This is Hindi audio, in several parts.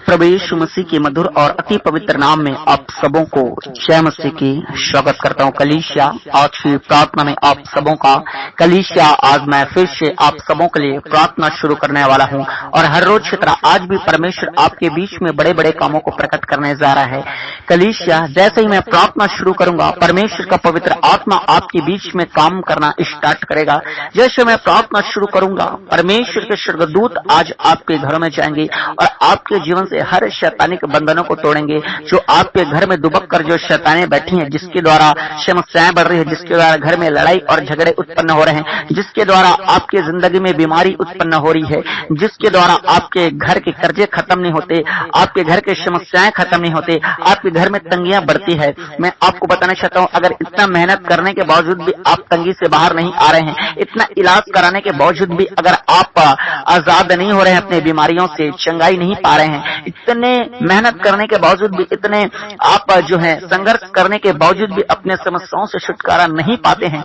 प्रभु यीशु मसीह के मधुर और अति पवित्र नाम में आप सबों को जय मसीह की स्वागत करता हूँ। कलीसिया आज की प्रार्थना में आप सबों का कलीसिया आज मैं फिर से आप सबों के लिए प्रार्थना शुरू करने वाला हूँ और हर रोज की तरह आज भी परमेश्वर आपके बीच में बड़े बड़े कामों को प्रकट करने जा रहा है। कलीसिया जैसे ही मैं प्रार्थना शुरू करूंगा परमेश्वर का पवित्र आत्मा आपके बीच में काम करना स्टार्ट करेगा। जैसे मैं प्रार्थना शुरू करूंगा परमेश्वर के स्वर्गदूत आज आपके घरों में जाएंगे और आपके जीवन से हर शैतानिक बंधनों को तोड़ेंगे। जो आपके घर में दुबक कर जो शैतानें बैठी हैं, जिसके द्वारा समस्याएं बढ़ रही है, जिसके द्वारा घर में लड़ाई और झगड़े उत्पन्न हो रहे हैं, जिसके द्वारा आपके जिंदगी में बीमारी उत्पन्न हो रही है, जिसके द्वारा आपके घर के कर्जे खत्म नहीं होते, आपके घर के समस्याएं खत्म नहीं होते, आपके घर में तंगियां बढ़ती है। मैं आपको बताना चाहता हूँ, अगर इतना मेहनत करने के बावजूद भी आप तंगी से बाहर नहीं आ रहे हैं, इतना इलाज कराने के बावजूद भी अगर आप आजाद नहीं हो रहे हैं, अपने बीमारियों से चंगाई नहीं पा रहे हैं, इतने मेहनत करने के बावजूद भी, इतने आप जो है संघर्ष करने के बावजूद भी अपने समस्याओं से छुटकारा नहीं पाते हैं,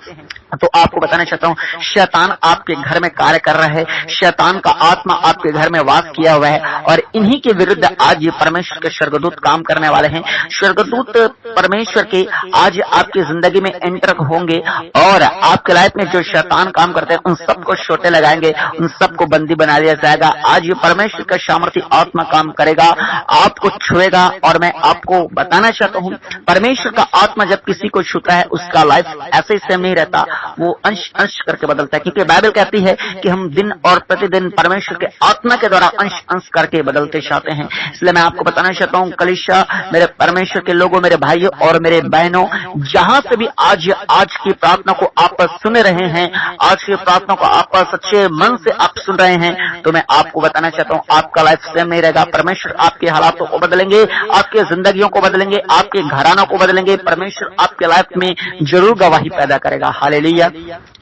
तो आपको बताना चाहता हूँ शैतान आपके घर में कार्य कर रहा है। शैतान का आत्मा आपके घर में वास किया हुआ है और इन्हीं के विरुद्ध आज ये परमेश्वर के स्वर्गदूत काम करने वाले हैं। स्वर्गदूत परमेश्वर के आज आपकी जिंदगी में एंटर होंगे और आपके लाइफ में जो शैतान काम करते हैं उन सबको छोटे लगाएंगे, उन सबको बंदी बना लिया जाएगा। आज ये परमेश्वर का सामर्थी आत्मा काम करेगा, आपको छुएगा। और मैं आपको बताना चाहता हूँ परमेश्वर का आत्मा जब किसी को छूता है उसका लाइफ ऐसे ही सेम नहीं रहता, वो अंश अंश करके बदलता है, क्योंकि बाइबल कहती है कि हम दिन और प्रतिदिन परमेश्वर के आत्मा के द्वारा अंश अंश करके बदलते जाते हैं। इसलिए मैं आपको बताना चाहता हूँ कलीसिया, मेरे परमेश्वर के लोगों, मेरे भाइयों और मेरे बहनों, जहां से भी आज की प्रार्थना को आप सुन रहे हैं, आज की प्रार्थना को आप सच्चे मन से आप सुन रहे हैं, तो मैं आपको बताना चाहता हूँ आपका लाइफ सेम नहीं रहेगा। परमेश्वर आपके हालातों को बदलेंगे, आपके जिंदगियों को बदलेंगे, आपके घरानों को बदलेंगे। परमेश्वर आपके लाइफ में जरूर गवाही पैदा करेगा। हालेलुया।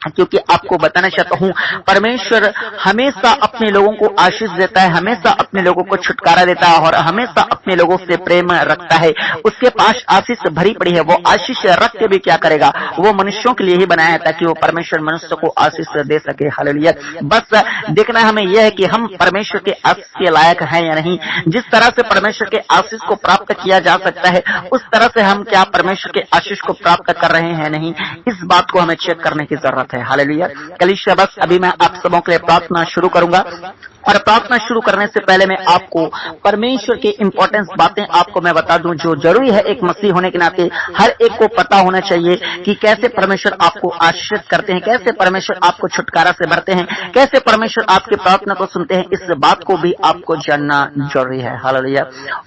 क्योंकि आपको बताना चाहता हूँ परमेश्वर हमेशा अपने लोगों को आशीष देता है, हमेशा अपने लोगों को छुटकारा देता है और हमेशा अपने लोगों से प्रेम रखता है। उसके पास आशीष भरी पड़ी है, वो आशीष रख के भी क्या करेगा, वो मनुष्यों के लिए ही बनाया है ताकि वो परमेश्वर मनुष्य को आशीष दे सके। हालेलुया। बस देखना हमें यह है कि हम परमेश्वर के आशीष के लायक हैं या नहीं। जिस तरह से परमेश्वर के आशीष को प्राप्त किया जा सकता है उस तरह से हम क्या परमेश्वर के आशीष को प्राप्त कर रहे हैं नहीं, इस बात को हमें चेक करने की जरूरत है। हालेलुया। कलीसिया बस अभी मैं आप सबों के लिए प्रार्थना शुरू करूंगा और प्रार्थना शुरू करने से पहले मैं आपको परमेश्वर की इंपॉर्टेंस बातें आपको मैं बता दूं जो जरूरी है। एक मसीह होने के नाते हर एक को पता होना चाहिए कि कैसे परमेश्वर आपको आशीषित करते हैं, कैसे परमेश्वर आपको छुटकारा से भरते हैं, कैसे परमेश्वर आपकी प्रार्थना को सुनते हैं। इस बात को भी आपको जानना जरूरी है। हालेलुया।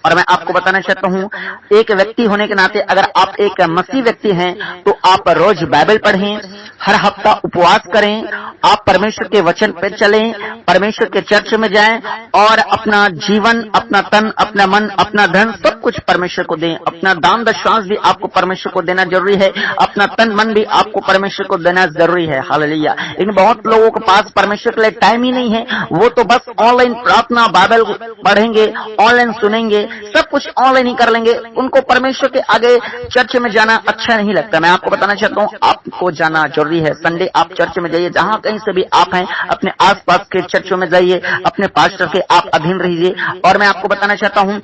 और मैं आपको बताना चाहता हूँ एक व्यक्ति होने के नाते अगर आप एक मसीह व्यक्ति हैं तो आप रोज बाइबल पढ़ें, हर हफ्ता उपवास करें, आप परमेश्वर के वचन पर चलें, परमेश्वर के चर्च में जाएं और अपना जीवन, अपना तन, अपना मन, अपना धन सब कुछ परमेश्वर को दें। अपना दान दशमांश भी आपको परमेश्वर को देना जरूरी है, अपना तन मन भी आपको परमेश्वर को देना जरूरी है। हालेलुया। लेकिन बहुत लोगों के पास परमेश्वर के लिए टाइम ही नहीं है, वो तो बस ऑनलाइन प्रार्थना, बाइबल पढ़ेंगे, ऑनलाइन सुनेंगे, सब कुछ ऑनलाइन ही कर लेंगे। उनको परमेश्वर के आगे चर्च में जाना अच्छा नहीं लगता। मैं आपको बताना चाहता हूँ आपको जाना जरूरी है। संडे आप चर्च में जाइए, जहां कहीं से भी आप हैं अपने आसपास के चर्चों में जाइए, अपने पास्टर के आप अधीन रहिए। और मैं आपको बताना चाहता हूँ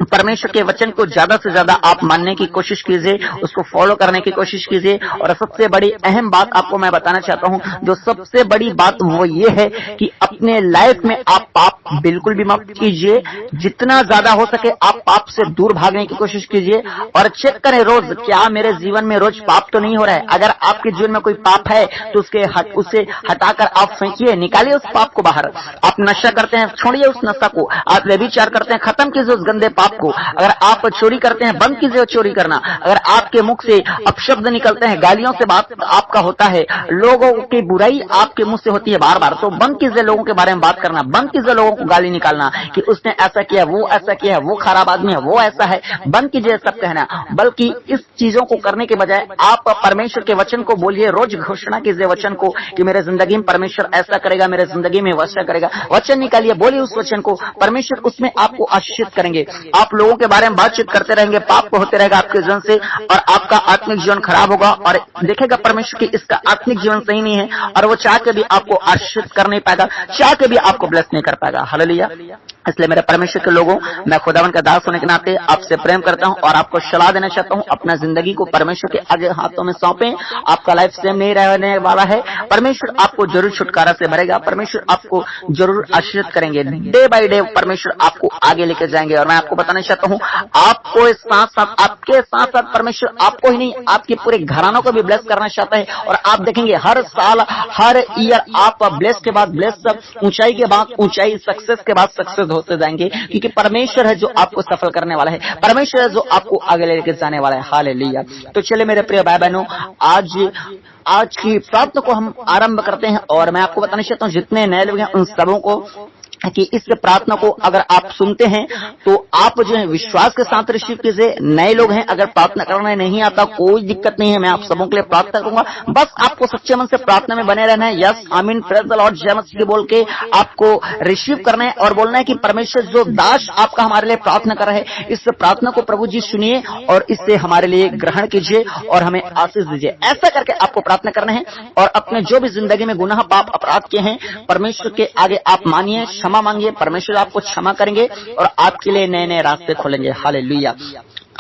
परमेश्वर के वचन को ज्यादा से ज्यादा आप मानने की कोशिश कीजिए, उसको फॉलो करने की कोशिश कीजिए। और सबसे बड़ी अहम बात आपको मैं बताना चाहता हूँ, जो सबसे बड़ी बात वो ये है कि अपने लाइफ में आप पाप बिल्कुल भी मत कीजिए। जितना ज्यादा हो सके आप पाप से दूर भागने की कोशिश कीजिए और चेक करें रोज क्या मेरे जीवन में रोज पाप तो नहीं हो रहा है। अगर आपके जीवन में कोई पाप है तो उसे हटाकर आप फेंकिए, निकालिए उस पाप को बाहर। आप नशा करते हैं, छोड़िए उस नशा को। आप व्यभिचार करते हैं, खत्म कीजिए उस गंदे पाप को। अगर आप चोरी करते हैं, बंद कीजिए चोरी करना। अगर आपके मुख से अपशब्द निकलते हैं, गालियों से बात आपका होता है, लोगों की बुराई आपके मुंह से होती है बार बार, तो बंद कीजिए लोगों के बारे में बात करना, बंद कीजिए लोगों को गाली निकालना कि उसने ऐसा किया, वो ऐसा किया, वो खराब आदमी है, वो ऐसा है। बंद कीजिए सब कहना, बल्कि इस चीजों को करने के बजाय आप परमेश्वर के वचन को बोलिए। रोज घोषणा कीजिए वचन को कि मेरे जिंदगी में परमेश्वर ऐसा करेगा, मेरे जिंदगी में वैसा करेगा। वचन निकालिए, बोलिए उस वचन को, परमेश्वर उसमें आपको आशीषित करेंगे। आप लोगों के बारे में बातचीत करते रहेंगे, पाप होते रहेगा आपके जीवन से और आपका आत्मिक जीवन खराब होगा और देखेगा परमेश्वर की इसका आत्मिक जीवन सही नहीं है और वो चाह के भी आपको आशीषित कर नहीं पाएगा, चाह के भी आपको ब्लेस नहीं कर पाएगा। हालेलुया। इसलिए मेरे परमेश्वर के लोगों, मैं खुदावन का दास होने के नाते आपसे प्रेम करता हूं और आपको सलाह देना चाहता हूं, अपना जिंदगी को परमेश्वर के आगे हाथों में सौंपें। आपका लाइफ सेम नहीं रहने वाला है, परमेश्वर आपको जरूर छुटकारा से भरेगा, परमेश्वर आपको जरूर आशीषित करेंगे। डे बाय डे परमेश्वर आपको आगे लेके जाएंगे और मैं आपको बताना चाहता हूं, आपको साथ साथ आपके साथ साथ परमेश्वर आपको ही नहीं आपके पूरे घरानों को भी ब्लेस करना चाहता है और आप देखेंगे हर साल हर ईयर आप ब्लेस के बाद ब्लेस, ऊंचाई के बाद ऊंचाई, सक्सेस के बाद सक्सेस होते जाएंगे, क्योंकि परमेश्वर है जो आपको सफल करने वाला है, परमेश्वर है जो आपको आगे लेके जाने वाला है। हालेलुया। तो चलिए मेरे प्रिय भाई बहनों, आज की प्रार्थना को हम आरंभ करते हैं और मैं आपको बताना चाहता हूँ जितने नए लोग हैं उन सबों को कि इस प्रार्थना को अगर आप सुनते हैं तो आप जो है विश्वास के साथ रिसीव कीजिए। नए लोग हैं, अगर प्रार्थना करना नहीं आता कोई दिक्कत नहीं है, मैं आप सबों के लिए प्रार्थना करूंगा, बस आपको सच्चे मन से प्रार्थना में बने रहना है। यस आमीन, प्रेज द लॉर्ड, जय मसीह बोल के आपको रिसीव करना है और बोलना है कि परमेश्वर जो दास आपका हमारे लिए प्रार्थना कर रहे हैं, इस प्रार्थना को प्रभु जी सुनिए और इससे हमारे लिए ग्रहण कीजिए और हमें आशीष दीजिए। ऐसा करके आपको प्रार्थना करना है और अपने जो भी जिंदगी में गुनाह पाप अपराध किए हैं परमेश्वर के आगे आप मानिए, क्षमा मांगिए, परमेश्वर आपको क्षमा करेंगे और आपके लिए नए नए रास्ते खोलेंगे। हालेलुया।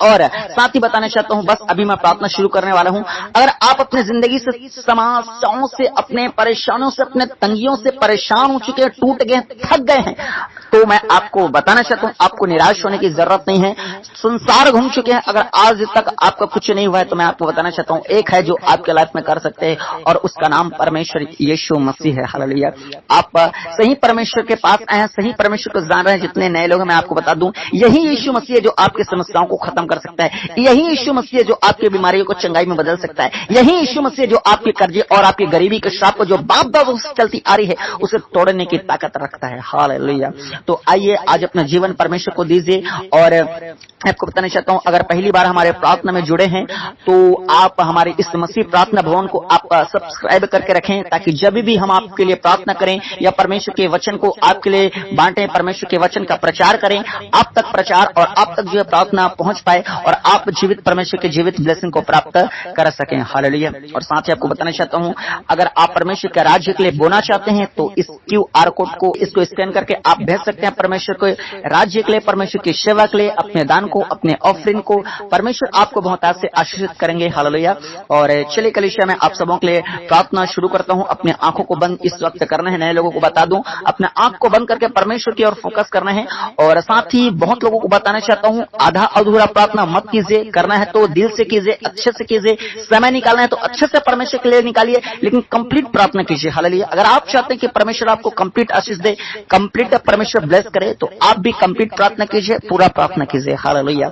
और साथ ही बताना चाहता हूं, बस अभी मैं प्रार्थना शुरू करने वाला हूं, अगर आप अपने जिंदगी से समस्याओं से, अपने परेशानियों से, अपने तंगियों से परेशान हो चुके हैं, टूट गए, थक गए हैं, तो मैं आपको बताना चाहता हूं आपको निराश होने की जरूरत नहीं है। संसार घूम चुके हैं, अगर आज तक आपका कुछ नहीं हुआ है तो मैं आपको बताना चाहता हूं एक है जो आपके लाइफ में कर सकते हैं और उसका नाम परमेश्वर यीशु मसीह है। हालेलुया। आप सही परमेश्वर के पास आए हैं, सही परमेश्वर को जान रहे हैं। जितने नए लोग हैं मैं आपको बता दूं, यही यीशु मसीह है जो आपकी समस्याओं को खत्म कर सकता है, यही यीशु मसीह है जो आपकी बीमारियों को चंगाई में बदल सकता है, यही यीशु मसीह है जो आपके कर्जे और आपकी गरीबी के श्राप को जो बाप दादों से चलती आ रही है उसे तोड़ने की ताकत रखता है। हालेलुया। तो आइए आज अपना जीवन परमेश्वर को दीजिए और आपको बताना चाहता हूं, अगर पहली बार हमारे प्रार्थना में जुड़े हैं तो आप हमारे इस मसीह प्रार्थना भवन को आप सब्सक्राइब करके रखें, ताकि जब भी हम आपके लिए प्रार्थना करें या परमेश्वर के वचन को आपके लिए बांटें, परमेश्वर के वचन का प्रचार करें, आप तक प्रचार और आप तक जो है प्रार्थना पहुंच पाए और आप जीवित परमेश्वर के जीवित ब्लेसिंग को प्राप्त कर सकें। हालेलुया। और साथ ही आपको बताना चाहता हूं, अगर आप परमेश्वर के राज्य के लिए बोना चाहते हैं तो इस QR कोड को इसको स्कैन करके आप भेज सकते हैं परमेश्वर के राज्य के लिए, परमेश्वर की सेवा के लिए, अपने दान को, अपने ऑफरिंग को। परमेश्वर आपको बहुत आज से आशीषित करेंगे। हालेलुया। और चलिए कलीसिया में आप सबों के लिए प्रार्थना शुरू करता हूं। अपने आंखों को बंद इस वक्त करना है, नए लोगों को बता दूं, अपने आंख को बंद करके परमेश्वर की ओर फोकस करना है। और साथ ही बहुत लोगों को बताना चाहता हूं, आधा अधूरा प्रार्थना मत कीजिए, करना है तो दिल से कीजिए, अच्छे से कीजिए, समय निकालना है तो अच्छे से परमेश्वर के लिए निकालिए, लेकिन कंप्लीट प्रार्थना कीजिए। हालेलुया। अगर आप चाहते हैं कि परमेश्वर आपको कंप्लीट आशीष दे, कंप्लीट परमेश्वर ब्लेस करे, तो आप भी कंप्लीट प्रार्थना कीजिए, पूरा प्रार्थना कीजिए। हालेलुया।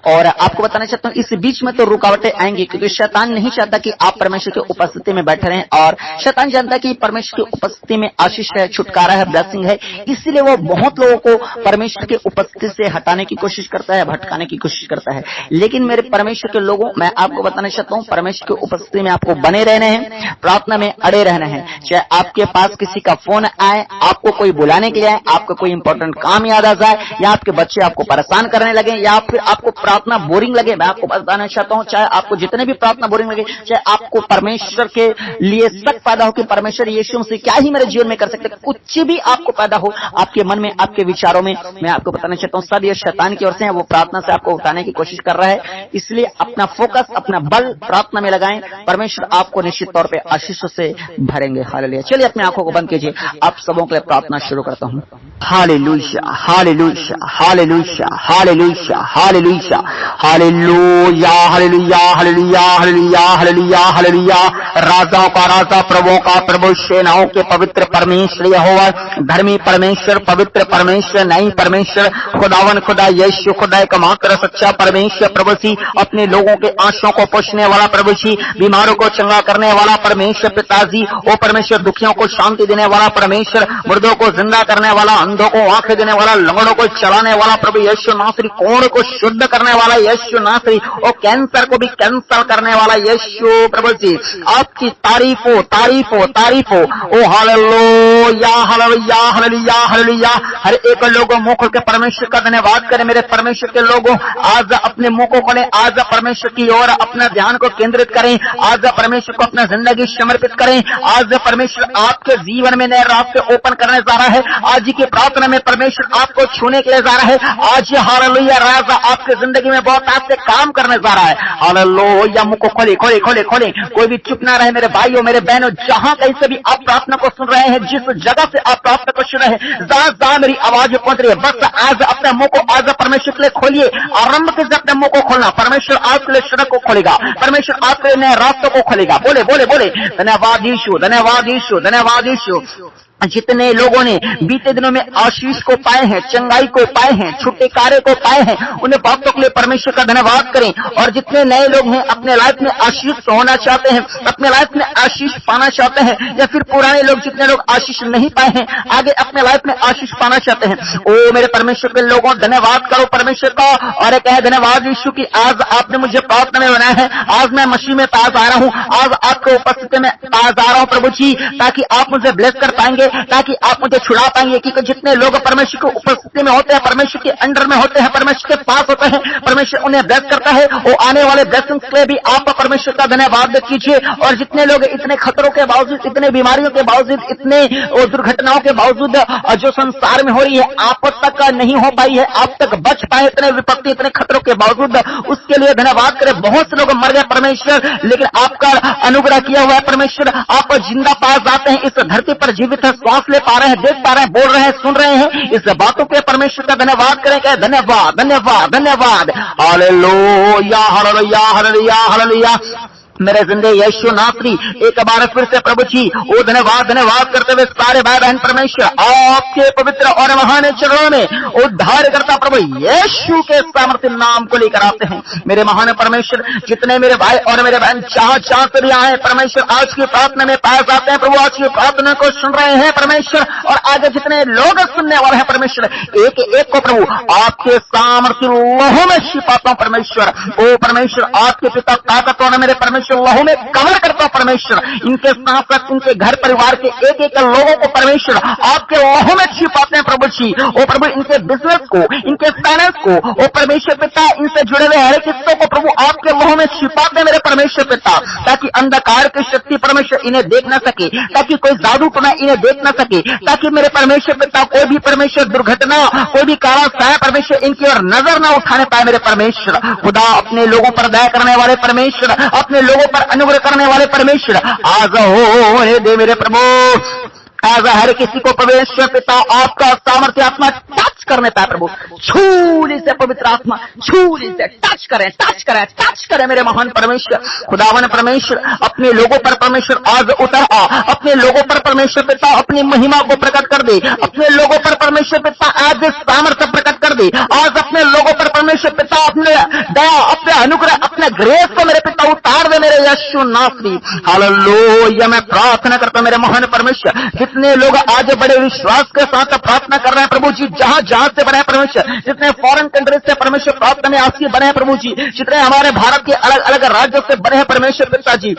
और आपको बताना चाहता हूँ, इस बीच में तो रुकावटें आएंगी, क्योंकि शैतान नहीं चाहता कि आप परमेश्वर की उपस्थिति में बैठे रहें, और शैतान जानता है कि परमेश्वर की उपस्थिति में आशीष है, छुटकारा है, ब्लेसिंग है, इसलिए वो बहुत लोगों को परमेश्वर की उपस्थिति से हटाने की कोशिश करता है, भटकाने की कोशिश करता है। लेकिन मेरे परमेश्वर के लोगों, मैं आपको बताना चाहता हूँ, परमेश्वर की उपस्थिति में आपको बने रहने हैं, प्रार्थना में अड़े रहना है। चाहे आपके पास किसी का फोन आए, आपको कोई बुलाने के लिए आए, आपको कोई इंपॉर्टेंट काम याद आ जाए, या आपके बच्चे आपको परेशान करने लगे, या फिर आपको प्रार्थना बोरिंग लगे, मैं आपको बताना चाहता हूं, चाहे आपको जितने भी प्रार्थना बोरिंग लगे, चाहे आपको परमेश्वर के लिए शक पैदा हो कि परमेश्वर यीशु मसीह क्या ही मेरे जीवन में कर सकते, कुछ भी आपको पैदा हो आपके मन में, आपके विचारों में, मैं आपको बताना चाहता हूं, सब ये शैतान की ओर से है, वो प्रार्थना से आपको उठाने की कोशिश कर रहा है। इसलिए अपना फोकस, अपना बल प्रार्थना में लगाएं, परमेश्वर आपको निश्चित तौर पर आशीषों से भरेंगे। हालेलुया। चलिए अपनी आंखों को बंद कीजिए, आप सबों के लिए प्रार्थना शुरू करता हूं। Hallelujah, hallelujah, hallelujah, hallelujah, hallelujah, hallelujah, hallelujah, hallelujah, hallelujah, hallelujah, hallelujah. राजाओं का राजा, प्रभुओं का प्रभु, सेनाओं के पवित्र परमेश्वर यहोवा, धर्मी परमेश्वर, पवित्र परमेश्वर, न्यायी परमेश्वर, खुदावन खुदा यीशु, खुदा एकमात्र सच्चा परमेश्वर, प्रभु जी, अपने लोगों के आंसुओं को पोंछने वाला प्रभु जी, बीमारों को चंगा करने वाला परमेश्वर पिताजी, ओ परमेश्वर, दुखियों को शांति देने वाला परमेश्वर, मुर्दों को जिंदा करने वाला, अंधों को आंखें देने वाला, लंगड़ों को चलाने वाला प्रभु यीशु नासरी, कोढ़ को शुद्ध शुद्ध करने वाला यीशु नासरी, और कैंसर को भी कैंसल करने वाला यीशु प्रभु जी, आपकी तारीफ हो, तारीफ हो, तारीफ हो। ओ हालेलुया, हालेलुया, हालेलुया, हालेलुया। हर एक लोगों मुंह खोल के परमेश्वर का धन्यवाद करें। मेरे परमेश्वर के लोगों, आज अपने मुंह को खोलें, आज परमेश्वर की ओर अपना ध्यान को केंद्रित करें, आज परमेश्वर को अपना जिंदगी समर्पित करें। आज परमेश्वर आपके जीवन में नए रास्ते ओपन करने जा रहा है। आज की प्रार्थना में परमेश्वर आपको छूने के लिए जा रहा है। आज हालेलुया राजा आपकी जिंदगी में बहुत आज से काम करने जा रहा है। हालेलुया, मुंह को खोले, खोले, खोले, खोले। कोई भी चुप ना रहे मेरे भाइयों, मेरे बहनों, जहां कहीं से भी आप प्रार्थना को सुन रहे हैं, जिस जगह से आप प्रार्थना को सुन रहे हैं, जहां मेरी आवाज पहुंच रही है, बस आज अपने मुंह को आज परमेश्वर के लिए खोलिए। आरंभ से अपने मुंह को खोलना, परमेश्वर आपके लिए सड़क को खोलेगा, परमेश्वर आपके नए रास्तों को खोलेगा। बोले, बोले, बोले, धन्यवाद यीशु, धन्यवाद यीशु, धन्यवाद यीशु। जितने लोगों ने बीते दिनों में आशीष को पाए हैं, चंगाई को पाए हैं, छुटकारे को पाए हैं, उन्हें बातों के लिए परमेश्वर का धन्यवाद करें। और जितने नए लोग हैं, अपने लाइफ में आशीष होना चाहते हैं, अपने लाइफ में आशीष पाना चाहते हैं, या फिर पुराने लोग जितने लोग आशीष नहीं पाए हैं, आगे अपने लाइफ में आशीष पाना चाहते हैं, ओ मेरे परमेश्वर के लोगों, धन्यवाद करो परमेश्वर का। और कहे धन्यवाद यीशु की आज आपने मुझे प्रार्थना में बनाया है। आज मैं मसीह में पास आ रहा हूँ, आज आपके उपस्थिति में पास आ रहा हूँ प्रभु जी, ताकि आप मुझे ब्लेस कर पाएंगे, ताकि आप मुझे छुड़ा पाएंगे। क्योंकि जितने लोग परमेश्वर की उपस्थिति में होते हैं, परमेश्वर के अंडर में होते हैं, परमेश्वर के पास होते हैं, परमेश्वर उन्हें ब्लेस करता है। वो आने वाले ब्लेसिंग्स के लिए भी आप परमेश्वर का धन्यवाद कीजिए। और जितने लोग इतने खतरों के बावजूद, इतने बीमारियों के बावजूद, इतने दुर्घटनाओं के बावजूद जो संसार में हो रही है, आप तक नहीं हो पाई है, आप तक बच पाए, इतने विपत्ति, इतने खतरों के बावजूद, उसके लिए धन्यवाद करें। बहुत से लोग मर गए परमेश्वर, लेकिन आपका अनुग्रह किया हुआ है परमेश्वर, आप जिंदा पास जाते हैं, इस धरती पर जीवित है, श्वास ले पा रहे हैं, देख पा रहे हैं, बोल रहे हैं, सुन रहे हैं। इस बातों के परमेश्वर का धन्यवाद करें। क्या धन्यवाद, धन्यवाद, धन्यवाद। Hallelujah, hallelujah, hallelujah, hallelujah. मेरे जिंदे यीशु नासरी, एक बार फिर से प्रभु जी वो धन्यवाद, धन्यवाद करते हुए सारे भाई बहन परमेश्वर आपके पवित्र और महान चरणों में उद्धार करता प्रभु यीशु के सामर्थ्य नाम को लेकर आते हैं। मेरे महान परमेश्वर, जितने मेरे भाई और मेरे बहन जहां जहां से भी आए परमेश्वर, आज की प्रार्थना में पाए जाते हैं प्रभु, आज की प्रार्थना को सुन रहे हैं परमेश्वर, और आगे जितने लोग सुनने वाले हैं परमेश्वर, एक एक को प्रभु आपके सामर्थ्य लोहों में छिपाता हूं परमेश्वर। ओ परमेश्वर, आपके पिता ताकतवर ने मेरे परमेश्वर लोहों में कवर करता हूं परमेश्वर। इनके साथ साथ इनके घर परिवार के एक एक लोगों को परमेश्वर आपके लोहों में छिपाते हैं प्रभु जी। ओ प्रभु, इनके बिजनेस को, इनके फाइनेंस को, ओ परमेश्वर पिता, इनसे जुड़े हुए हर एक हिस्सों को प्रभु आपके लोहों में छिपाते हैं मेरे परमेश्वर पिता, ताकि अंधकार की शक्ति परमेश्वर इन्हें देख न सके, ताकि कोई जादू टोना इन्हें देख न सके, ताकि मेरे परमेश्वर पिता कोई भी परमेश्वर दुर्घटना, कोई भी काला साया परमेश्वर इनकी ओर नजर न उठाने पाए मेरे परमेश्वर। खुदा, अपने लोगों पर दया करने वाले परमेश्वर, अपने लोगों पर अनुग्रह करने वाले परमेश्वर, आज हो दे मेरे प्रभु। आज हर किसी को परमेश्वर पिता आपका सामर्थ्य आत्मा टच करने पाए प्रभु, छूली से पवित्र आत्मा, छूली से टच करें, टच करें, टच करें मेरे महान परमेश्वर। खुदावन परमेश्वर, अपने लोगों पर परमेश्वर आज उतर आ, अपने लोगों पर परमेश्वर पिता अपनी महिमा को प्रकट कर दे, अपने लोगों पर परमेश्वर पिता आज सामर्थ्य प्रकट कर दे। आज अपने लोगों पर परमेश्वर पिता अपने दया, अपने अनुग्रह, अपने ग्रेस को मेरे पिता उतार दे मेरे यीशु नासरी। हालेलुया, मैं प्रार्थना करता हूं मेरे महान परमेश्वर, जितने लोग आज बड़े विश्वास के साथ प्रार्थना कर रहे हैं प्रभु जी, जहां जहां से बने हैं परमेश्वर, जितने फॉरेन कंट्रीज से परमेश्वर प्रार्थना में आपसी बने हैं प्रभु जी, जितने हमारे भारत के अलग अलग राज्यों से बने हैं परमेश्वर पिता जी,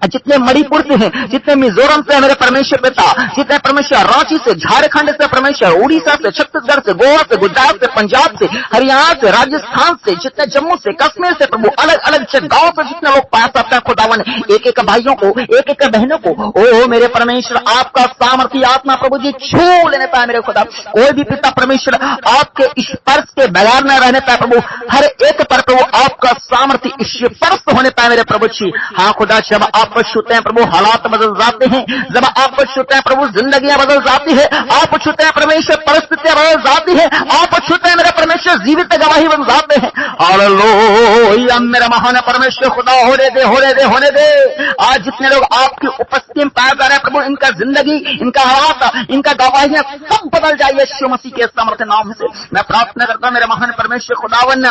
जितने मणिपुर से हैं, जितने मिजोरम से है मेरे परमेश्वर पिता, जितने परमेश्वर रांची से, झारखंड से परमेश्वर, उड़ीसा से, छत्तीसगढ़ से, गोवा से, गुजरात से, पंजाब से, हरियाणा से, राजस्थान से, जितने जम्मू से, कश्मीर से प्रभु, अलग अलग गांव से जितने लोग पास आते हैं खुदावन, एक एक भाइयों को, एक एक बहनों को, ओ मेरे परमेश्वर, आपका सामर्थ्य आत्मा प्रभु जी छू लेने पाए मेरे खुदा। कोई भी पिता परमेश्वर आपके स्पर्श के बगैर न रहने पाए प्रभु, हर एक पर प्रभु आपका सामर्थ्य स्पर्श होने पाए मेरे प्रभु जी। हाँ खुदा, जब आप छूते हैं प्रभु, हालात बदल जाते हैं, जब आप छूते हैं प्रभु, जिंदगियां बदल जाती है, आप छूते हैं परमेश्वर, परिस्थितियां बदल जाती है, आप छूते हैं मेरे परमेश्वर, जीवित गवाही बन जाते हैं। हालेलुया, मेरा महान परमेश्वर खुदा, होने दे, होने दे, होने दे। आज जितने लोग आपकी उपस्थिति में पाए जा रहे हैं प्रभु, इनका जिंदगी, इनका हालात, इनका गवाहियां सब बदल जाइए यीशु मसीह के सामर्थ्य नाम से। मैं प्रार्थना करता हूं मेरे महान परमेश्वर खुदावन,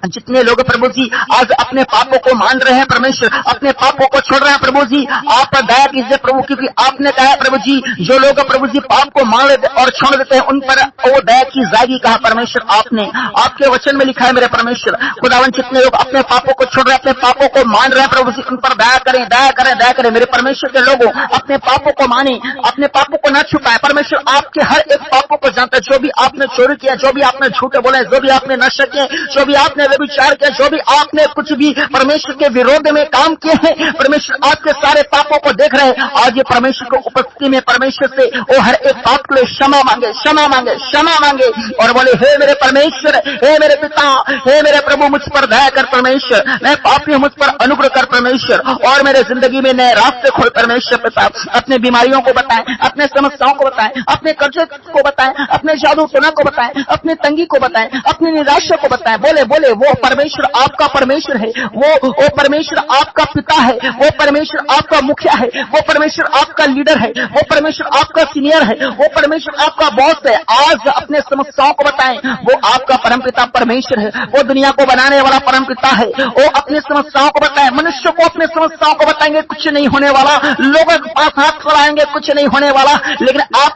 जितने लोग प्रभु जी आज अपने पापों को मान रहे हैं परमेश्वर, अपने पापों को छोड़ रहे हैं प्रभु जी, आप दया कीजिए प्रभु, क्योंकि आपने कहा है प्रभु जी, जो लोग प्रभु जी पाप को मान लेते और छोड़ देते हैं उन पर वो दया की जाएगी, कहा परमेश्वर आपने, आपके वचन में लिखा है मेरे परमेश्वर। परमेश्वर। खुदावन जितने लोग अपने पापों को छोड़ रहे, अपने पापों को मान रहे हैं प्रभु जी, उन पर दया करें, दया करें, दया करें। मेरे परमेश्वर के लोगों, अपने पापों को माने, अपने पापों को न छुपाए। परमेश्वर आपके हर एक पापों को जानता है। जो भी आपने चोरी किया, जो भी आपने झूठे बोले, जो भी आपने नशा किया, जो भी आपने व्यभिचार किया, जो भी आपने कुछ भी परमेश्वर के विरोध में काम किए हैं, परमेश्वर आपके सारे पापों को देख रहे हैं। आज ये परमेश्वर को उपस्थिति में परमेश्वर से वो हर एक पाप के लिए क्षमा मांगे, क्षमा मांगे, क्षमा मांगे और बोले, हे मेरे परमेश्वर, हे मेरे पिता, हे मेरे प्रभु, मुझ पर दया कर परमेश्वर, मैं पापी हूं, मुझ पर अनुग्रह कर परमेश्वर, और मेरे जिंदगी में नए रास्ते खोल परमेश्वर पिता। अपने बीमारियों को बताएं, अपने समस्याओं को बताएं, अपने कर्जे को बताएं, अपने जादू टोना को बताएं, अपने तंगी को बताएं, अपनी निराशा को बताएं। बोले बोले वो परमेश्वर आपका परमेश्वर है, वो परमेश्वर आपका पिता है, वो परमेश्वर आपका मुखिया है, वो परमेश्वर आपका लीडर है, वो परमेश्वर आपका सीनियर है, वो परमेश्वर आपका बॉस है। आज अपने समस्याओं को बताएं, वो आपका परमपिता परमेश्वर है, वो दुनिया को बनाने वाला परमपिता है। वो अपनी समस्याओं को बताएं, मनुष्य को अपनी समस्याओं को बताएंगे, कुछ नहीं होने वाला। लोगों के पास हाथ फैलाएंगे, कुछ नहीं होने वाला। लेकिन आप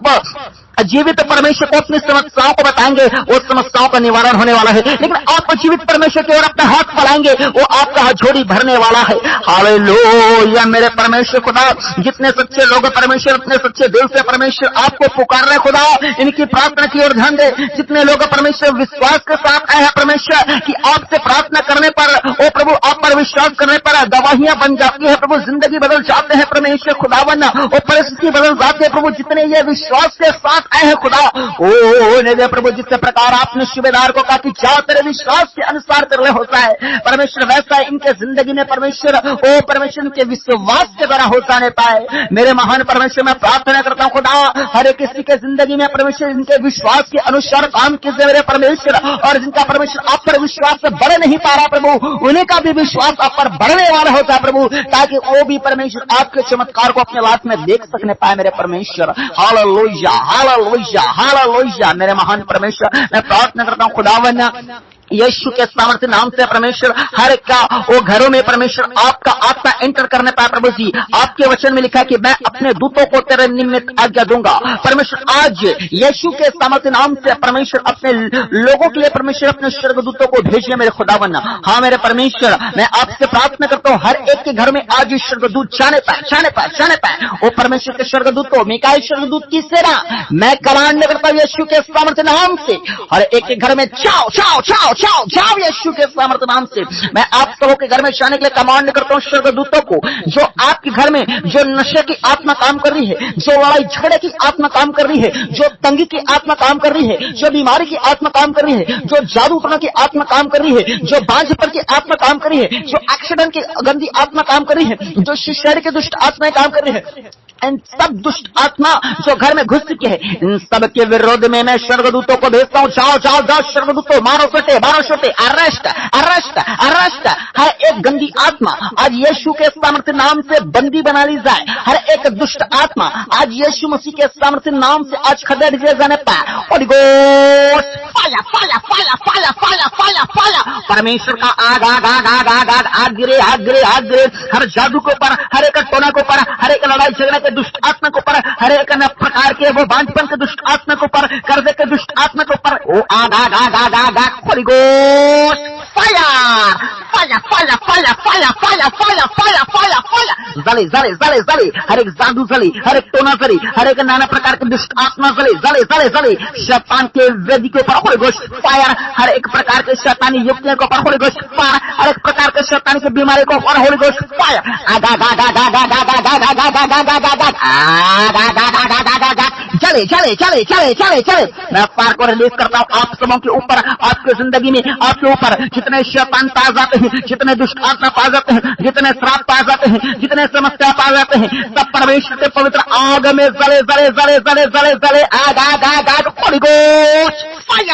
जीवित परमेश्वर को अपनी समस्याओं को बताएंगे, वो समस्याओं का निवारण होने वाला है। लेकिन आप जीवित परमेश्वर की ओर अपना हाथ फैलाएंगे, वो आपका झोली भरने वाला है। हालेलुया। मेरे परमेश्वर खुदा, जितने सच्चे लोग परमेश्वर अपने सच्चे दिल से परमेश्वर आपको पुकार रहे खुदा, इनकी प्रार्थना की ओर ध्यान दे। जितने लोग परमेश्वर विश्वास के साथ आए हैं परमेश्वर कि आपसे प्रार्थना करने पर, ओ प्रभु, आप पर विश्वास करने पर गवाहियां बन जाती है प्रभु, जिंदगी बदल जाते हैं परमेश्वर खुदावन, और परिस्थिति बदल जाती है प्रभु। जितने ये विश्वास के साथ आए हैं खुदा, ओ प्रभु, जिस प्रकार आपने सूबेदार को कहा कि जाओ तेरे विश्वास के अनुसार तेरे लिए होता है परमेश्वर, वैसा इनके जिंदगी में परमेश्वर, ओ परमेश्वर, इनके विश्वास के द्वारा हो जाने पाए। मेरे महान परमेश्वर, मैं प्रार्थना करता हूं खुदा, हर एक किसी के जिंदगी में परमेश्वर इनके विश्वास के अनुसार काम कीजिए मेरे परमेश्वर। और जिनका परमेश्वर आप पर विश्वास बढ़ नहीं पा रहा प्रभु, उन्हीं का भी विश्वास आप पर बढ़ने वाला होता है प्रभु, ताकि वो भी परमेश्वर आपके चमत्कार को अपने लाइफ में देख सकने पाए मेरे परमेश्वर। Hallelujah, hallelujah, hallelujah. मेरे महान परमेश्वर, मैं प्रार्थना करता हूं खुदावन, यीशु के सामर्थ्य नाम से परमेश्वर, हर एक का वो घरों में परमेश्वर आपका आत्मा एंटर करने पाए प्रभु जी। आपके वचन में लिखा है कि मैं अपने दूतों को तेरे निमित्त आज्ञा दूंगा परमेश्वर। आज यीशु के सामर्थ्य नाम से परमेश्वर अपने लोगों के लिए परमेश्वर अपने स्वर्गदूतों को भेजिए मेरे खुदावन। हाँ मेरे परमेश्वर, मैं आपसे प्रार्थना करता हूँ, हर एक के घर में आज स्वर्गदूत जाने पाए, जाने पाए, जाने पाए। वो परमेश्वर के स्वर्गदूतों, मिकाएल स्वर्गदूत की सेना, मैं कमांड करता हूँ यीशु के सामर्थ्य नाम से, हर एक के घर में जाओ, जाओ, जाओ, जाओ, जाओ यीशु के सामर्थ्य नाम से। मैं आप सबों के घर में जाने के लिए कमांड करता हूँ स्वर्गदूतों को। जो आपके घर में जो नशे की आत्मा काम कर रही है, जो लड़ाई झगड़े की आत्मा काम कर रही है, जो तंगी की आत्मा काम कर रही है, जो बीमारी की आत्मा काम कर रही है, जो जादूटोना की आत्मा काम कर रही है, जो बांझपन की आत्मा काम कर रही है, जो एक्सीडेंट की गंदी आत्मा काम कर रही है, जो शिष्य की दुष्ट आत्माएं काम कर रही है, इन सब दुष्ट आत्मा जो घर में घुस चुके हैं, इन सब के विरोध में मैं स्वर्गदूतों को भेजता हूँ। जाओ, जाओ, जाओ स्वर्गदूतों, मारो सोटे, मारो सोटे, अरेस्ट, अरेस्ट, अरेस्ट। हर एक गंदी आत्मा आज यीशु के सामर्थ्य नाम से बंदी बना ली जाए। हर एक दुष्ट आत्मा आज यीशु मसीह के सामर्थ्य नाम से आज खदेड़ दिए जाने पाए। होली गोस्ट, फाया, फाया, फाया, फाया, फाया, फाया, फाया। परमेश्वर का आग, आग, आग, आग, आग, आग, आग गिरे, आग गिरे, आग गिरे। हर जादू के ऊपर, हर एक टोना के ऊपर, हर एक लड़ाई झगड़े दुष्ट आत्मा के ऊपर, हर एक प्रकार के वो बांझपन के दुष्ट आत्मा के ऊपर, कर्जे के दुष्ट आत्मा के ऊपर, वो आग, आग, आग, आग, आग, आग, holy ghost, fire, fire, fire, fire, fire, fire, fire, fire, fire, fire, जले, जले, जले, जले। हर एक जादू जले, हर एक टोना जले, हर एक नाना प्रकार के दुष्ट आत्मा जले, जले, जले, जले। शैतान के वेदी के ऊपर होली गोस्ट फायर, हर एक प्रकार के शैतानी युक्तियों के ऊपर होली गोस्ट फायर, हर एक प्रकार के शैतानी की बीमारी को ऊपर होली गोस्ट फायर, आग, आग, आग, आग, आग, आग, आग, आग, आग, आग, आग, आग, आग, आग, चले, चले, चले, चले, चले, चले। मैं पार को रिलीज करता हूँ आप सबों के ऊपर, आपकी जिंदगी में, आपके ऊपर जितने शैतान पाए जाते हैं, जितने दुष्ट आत्मा पाए जाते हैं, जितने श्राप पाए जाते हैं, जितने समस्या पाए जाते हैं, सब परमेश्वर के पवित्र आग में जले, जले, जले, जले, जले, जले, आग, आग, आग, आग, holy ghost fire,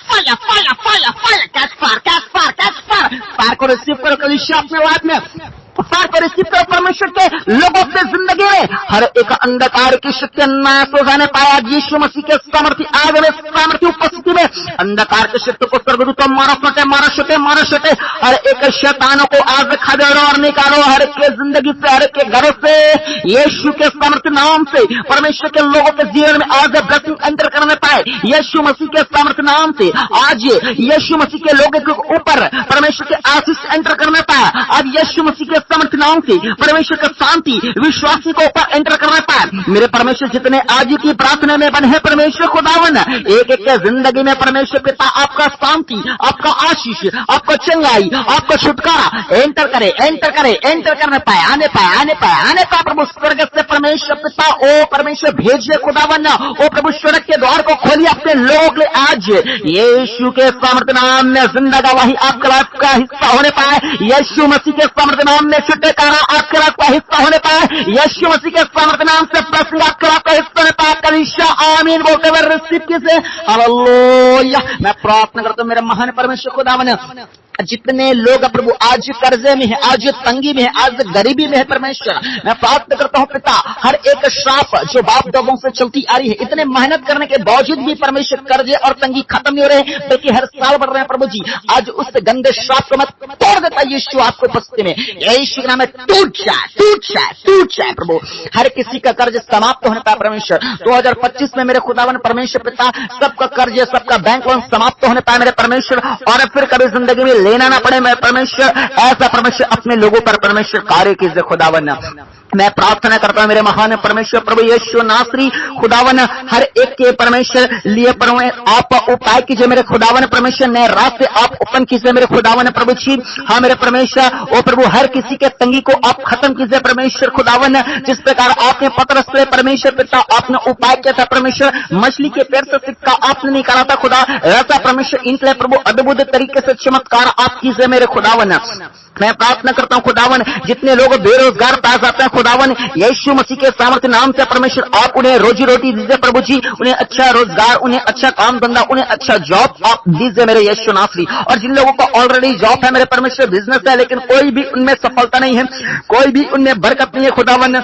fire, fire, fire, fire, catch fire, catch fire, catch fire. पार को रिसीव करो कलीसिया अपने लाइफ में। पर इसी तरह परमेश्वर के लोगों से जिंदगी में हर एक अंधकार की शक्ति नाश हो जाने पाया। यीशु मसीह के सामर्थ्य आगे में सामर्थ्य उपस्थिति में अंधकार के शक्ति को स्वर्गदूतों मारो छोटे हर एक शैतानों को आज खदेड़ो और निकालो हर एक के जिंदगी से, हर एक के घर से। यीशु के सामर्थ्य नाम से परमेश्वर के लोगों के जीवन में आज ब्लेसिंग एंटर करने पाए। यीशु मसीह के सामर्थ्य नाम से आज यीशु मसीह के लोगों के ऊपर परमेश्वर के आशीष एंटर करने पाए। आज यीशु मसीह के सामर्थ्य नाम से परमेश्वर का शांति विश्वासी को ऊपर एंटर करने पाए। मेरे परमेश्वर जितने आज की प्रार्थना में बने हैं परमेश्वर खुदावन एक एक के जिंदगी में परमेश्वर पिता आपका शांति, आपका आशीष, आपका चंगाई, आपका छुटकारा एंटर करने पाए, आने पाए प्रभु स्वर्ग से परमेश्वर पिता ओ परमेश्वर भेजिए खुदावन। ओ प्रभु स्वर्ग के द्वार को खोलिए अपने लोगों के लिए आज यीशु के सामर्थ्य नाम में जिंदा वही आपका लाइफ का हिस्सा होने पाए। यीशु मसीह के सामर्थ्य नाम में छुटकारा आपके लाइफ का हिस्सा होने पाए। यीशु मसीह के सामर्थ्य नाम से ब्लेसिंग आपके लाइफ का हिस्सा होने पाए। कलीसिया आमीन बोलते हुए रिसीव कीजिए। हालेलुया। मैं प्रार्थना करता हूं मेरे महान परमेश्वर खुदावन जितने लोग प्रभु आज कर्जे में है, आज तंगी में है, आज गरीबी में है परमेश्वर, मैं प्रार्थना करता हूं पिता हर एक श्राप जो बाप दादों से चलती आ रही है, इतने मेहनत करने के बावजूद भी परमेश्वर कर्जे और तंगी खत्म नहीं हो रहे बल्कि हर साल बढ़ रहे हैं प्रभु जी। आज उस गंदे श्राप को मत तोड़ देता यीशु आपको उपस्थिति में, यीशु के नाम में टूट जाए प्रभु। हर किसी का कर्ज समाप्त होने पाए परमेश्वर। 2025 में मेरे खुदावन परमेश्वर पिता सबका कर्ज, सबका बैंक लोन समाप्त होने पाए मेरे परमेश्वर, और फिर कभी जिंदगी में लेना ना पड़े मैं परमेश्वर। ऐसा परमेश्वर अपने लोगों पर परमेश्वर कार्य कीजिए खुदावन। मैं प्रार्थना करता हूं मेरे महान परमेश्वर प्रभु यीशु नासरी खुदावन हर एक के परमेश्वर लिए आप उपाय कीजिए मेरे खुदावन परमेश्वर। नए रास्ते आप ओपन कीजिए मेरे खुदावन प्रभु जी। हाँ मेरे परमेश्वर ओ प्रभु हर किसी के तंगी को आप खत्म कीजिए परमेश्वर खुदावन। जिस प्रकार आपने पतरस से परमेश्वर पिता आपने उपाय किया था परमेश्वर, मछली के पैर से सिक्का आपने निकाला था खुदा, ऐसा परमेश्वर इनके लिए प्रभु अद्भुत तरीके से चमत्कार आप कीजिए मेरे खुदावन। मैं प्रार्थना करता हूं खुदावन जितने लोग बेरोजगार पास आते हैं खुदावन यीशु मसीह के सामर्थ्य नाम से परमेश्वर आप उन्हें रोजी रोटी दीजिए प्रभु जी, उन्हें अच्छा रोजगार, उन्हें अच्छा काम धंधा, उन्हें अच्छा जॉब आप दीजिए मेरे यीशु नासरी। और जिन लोगों को ऑलरेडी जॉब है मेरे परमेश्वर, बिजनेस है, लेकिन कोई भी उनमें सफलता नहीं है, कोई भी उनमें बरकत नहीं है खुदावन,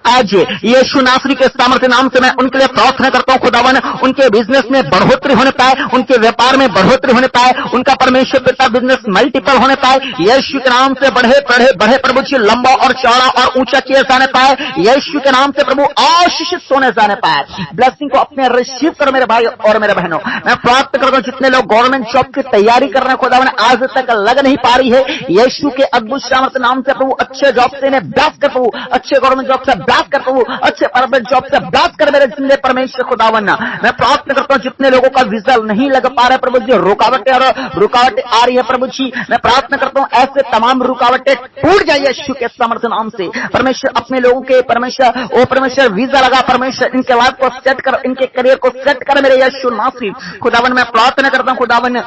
आज यीशु नासरी के सामर्थ्य नाम से मैं उनके लिए प्रार्थना करता हूं खुदावन। उनके बिजनेस में बढ़ोतरी होने पाए, उनके व्यापार में बढ़ोतरी होने पाए, उनका परमेश्वर पिता बिजनेस मल्टीपल होने पाए। यीशु के नाम से बढ़े प्रभु जी, लंबा और चौड़ा और ऊंचा किए जाने पाए। यीशु के नाम से प्रभु आशीषित सोने जाने पाए। ब्लेसिंग को अपने रिसीव करो मेरे भाई और मेरे बहनों। मैं प्रार्थना करता हूं जितने लोग गवर्नमेंट जॉब की तैयारी कर रहे हैं खुदावन, आज तक लग नहीं पा रही है, यीशु के अद्भुत सामर्थ्य नाम से प्रभु अच्छे जॉब से इन्हें ब्लेस कर प्रभु, अच्छे गवर्नमेंट जॉब से ब्लेस कर प्रभु, अच्छे परमानेंट जॉब से बात कर मेरे जिंदगी परमेश्वर खुदावन। मैं प्रार्थना करता हूं जितने लोगों का वीजा नहीं लग पा रहा है प्रभु जी, रुकावटें आ रही है प्रभु जी, मैं प्रार्थना करता हूं ऐसे तमाम रुकावटें टूट जाए यीशु के सामर्थ्य नाम से परमेश्वर। अपने लोगों के परमेश्वर ओ परमेश्वर वीजा लगा परमेश्वर, इनके लाइफ को सेट कर, इनके करियर को सेट कर मेरे यीशु नासरी खुदावन। मैं प्रार्थना करता हूं खुदावन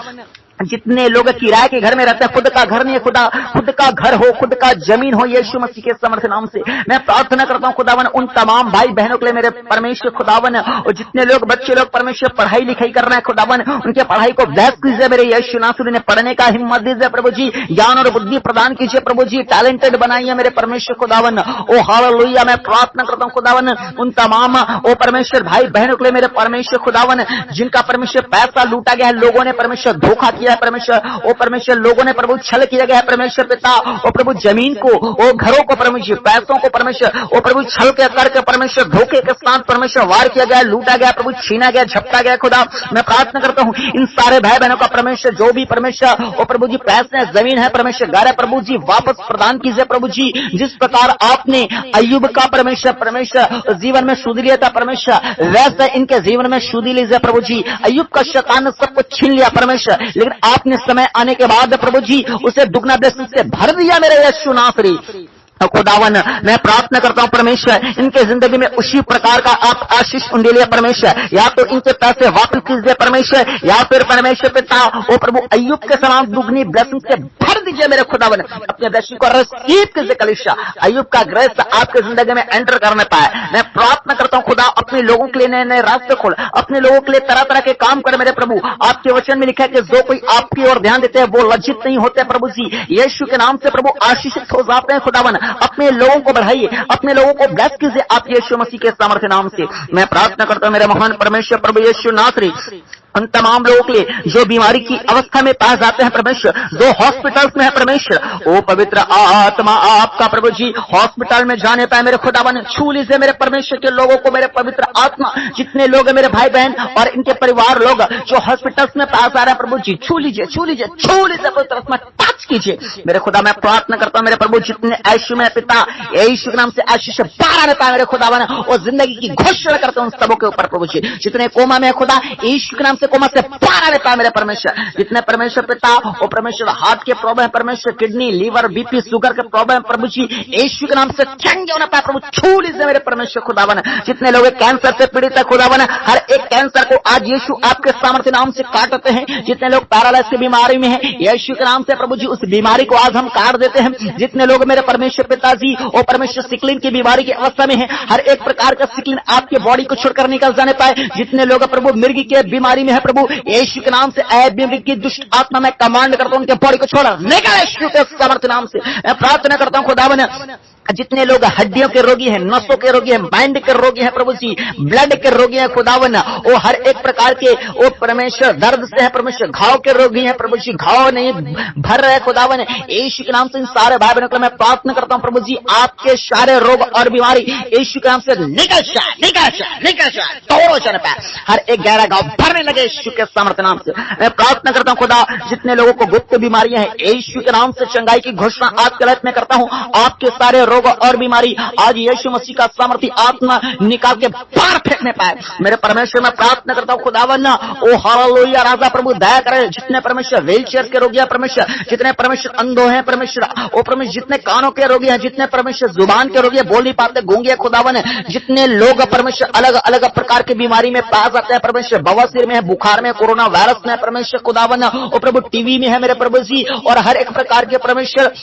जितने लोग किराए के घर में रहते हैं, खुद का घर नहीं है खुदा, खुद का घर हो, खुद का जमीन हो यीशु मसीह के सामर्थ्य नाम से मैं प्रार्थना करता हूं खुदावन उन तमाम भाई बहनों के लिए मेरे परमेश्वर खुदावन। और जितने लोग बच्चे लोग परमेश्वर पढ़ाई लिखाई कर रहे हैं खुदावन, उनके पढ़ाई को ब्लेस कीजिए मेरे यीशु नासरी ने, पढ़ने का हिम्मत दीजिए प्रभु जी, ज्ञान और बुद्धि प्रदान कीजिए प्रभु जी, टैलेंटेड बनाइए मेरे परमेश्वर खुदावन। ओ हालेलुया। मैं प्रार्थना करता हूं खुदावन उन तमाम ओ परमेश्वर भाई बहनों के लिए मेरे परमेश्वर खुदावन जिनका परमेश्वर पैसा लूटा गया है, लोगों ने परमेश्वर धोखा किया है परमेश्वर, ओ परमेश्वर लोगों ने प्रभु छल किया गया है परमेश्वर पिता, ओ प्रभु जमीन को, ओ घरों को परमेश्वर, पैसों को परमेश्वर, ओ प्रभु छल के करके परमेश्वर धोखे के साथ परमेश्वर वार किया गया, लूटा गया प्रभु, छीना गया, झपटा गया खुदा। मैं प्रार्थना करता हूं इन सारे भाई बहनों का परमेश्वर जो भी परमेश्वर ओ प्रभु जी पैसे जमीन है परमेश्वर घर है प्रभु जी वापस प्रदान कीजिए प्रभु जी। जिस प्रकार आपने अय्यूब का परमेश्वर जीवन में सुध लिया था परमेश्वर, वैसे इनके जीवन में सुधी लीजिए प्रभु जी। अय्यूब का शैतान ने सब कुछ छीन लिया परमेश्वर, लेकिन आपने समय आने के बाद प्रभु जी उसे दुगना ब्लेसिंग से भर दिया मेरे यीशु नासरी। खुदावन मैं प्रार्थना करता हूँ परमेश्वर, इनके जिंदगी में उसी प्रकार का आप आशीष उनके लिए परमेश्वर, या तो इनके पैसे वापस कीजिए परमेश्वर, या फिर परमेश्वर पिता ओ प्रभु अय्यूब के समान दुगनी ब्लेसिंग से भर दीजिए मेरे खुदावन। अपने ब्लेसिंग को रिसीव कीजिए कलीसिया, अय्यूब का ग्रेस आपके जिंदगी में एंटर करने पाए। मैं प्रार्थना करता हूँ खुदा अपने लोगों के लिए नए नए रास्ते खोल, अपने लोगों के लिए तरह तरह के काम कर मेरे प्रभु। आपके वचन में लिखा है कि जो कोई आपकी ओर ध्यान देते हैं वो लज्जित नहीं होते प्रभु जी। यीशु के नाम से प्रभु आशीषित हो जाते हैं खुदावन। अपने लोगों को बढ़ाइए, अपने लोगों को ब्लेस कीजिए आप यीशु मसीह के सामर्थ्य नाम से। मैं प्रार्थना करता हूं मेरे महान परमेश्वर प्रभु यीशु नासरी, उन तमाम लोगों के लिए जो बीमारी की अवस्था में पाए जाते हैं परमेश्वर, जो हॉस्पिटल्स में है परमेश्वर, ओ पवित्र आत्मा आपका प्रभु जी हॉस्पिटल में जाने पाए मेरे खुदावन। छू लीजिए मेरे परमेश्वर के लोगों को, मेरे पवित्र आत्मा जितने लोग हैं मेरे भाई बहन और इनके परिवार लोग जो हॉस्पिटल्स में पास आ रहे हैं प्रभु जी, छू लीजिए, छू लीजिए, छू लीजिए पवित्र आत्मा, टच कीजिए मेरे खुदा। मैं प्रार्थना करता हूं मेरे प्रभु जितने आयशु में पिता यीशु के नाम से आशीष से बाहर आने पाए मेरे खुदावन, और जिंदगी की घोषणा करता हूं सबों के ऊपर प्रभु जी। जितने कोमा में खुदा यीशु के नाम से कोमा से बाहर आने पाए मेरे परमेश्वर। जितने परमेश्वर पिता और परमेश्वर हार्ट के प्रॉब्लम है परमेश्वर, किडनी लीवर बीपी शुगर के प्रॉब्लम प्रभु जी यीशु के नाम से चंगे होने पाए प्रभु, छू लीजिए मेरे परमेश्वर खुदावन। जितने लोग कैंसर से पीड़ित है खुदावन, हर एक कैंसर को आज यीशु आपके सामर्थ्य नाम से काटते हैं। जितने लोग पैरालाइसिस की बीमारी में है यीशु के नाम से प्रभु जी उस बीमारी को आज हम काट देते हैं। जितने लोग मेरे परमेश्वर पिताजी और परमेश्वर सिकलिन की बीमारी की अवस्था में है, हर एक प्रकार का सिकलिन आपके बॉडी को छोड़कर निकल जाने पाए। जितने लोग प्रभु मिर्गी के बीमारी में है प्रभु यीशु के नाम से मिर्गी की दुष्ट आत्मा में कमांड करता हूं उनके बॉडी को छोड़ निकल यीशु के सामर्थ्य नाम से। मैं प्रार्थना करता हूं खुदावन जितने लोग हड्डियों के रोगी हैं, नसों के रोगी हैं, माइंड के रोगी हैं प्रभु जी, ब्लड के रोगी हैं खुदावन, वो हर एक प्रकार के वो परमेश्वर दर्द से है परमेश्वर, घाव के रोगी हैं प्रभु जी, घाव नहीं भर रहे खुदावन यीशु के नाम से इन सारे भाई बहनों को मैं प्रार्थना करता हूं प्रभु जी आपके सारे रोग और बीमारी यीशु के नाम से निकल जाए, निकल जाए, निकल जाए, तोड़ो चल पाए, हर एक गहरा घाव भरने लगे यीशु के सामर्थ्य नाम से। मैं प्रार्थना करता हूं खुदा जितने लोगों को गुप्त बीमारियां हैं यीशु के नाम से चंगाई की घोषणा आज के लाइफ में करता हूं। आपके सारे रोग और बीमारी आज यीशु मसीह का सामर्थ्य आत्मा निकाल के बाहर फेंकने पाए मेरे परमेश्वर। मैं प्रार्थना करता हूं खुदावन ओ हालेलुया राजा प्रभु दया करे। जितने परमेश्वर व्हील चेयर के रोगी हैं परमेश्वर, जितने परमेश्वर अंधो हैं परमेश्वर, ओ परमेश्वर जितने कानों के रोगी हैं, जितने परमेश्वर जुबान के रोगी हैं, बोल नहीं पाते गूंगे खुदावन, जितने लोग परमेश्वर अलग अलग प्रकार की बीमारी में पास आते हैं परमेश्वर, बवासीर में है, बुखार में, कोरोना वायरस में परमेश्वर खुदावन, ओ प्रभु टीवी में है मेरे प्रभु जी, और हर एक प्रकार के परमेश्वर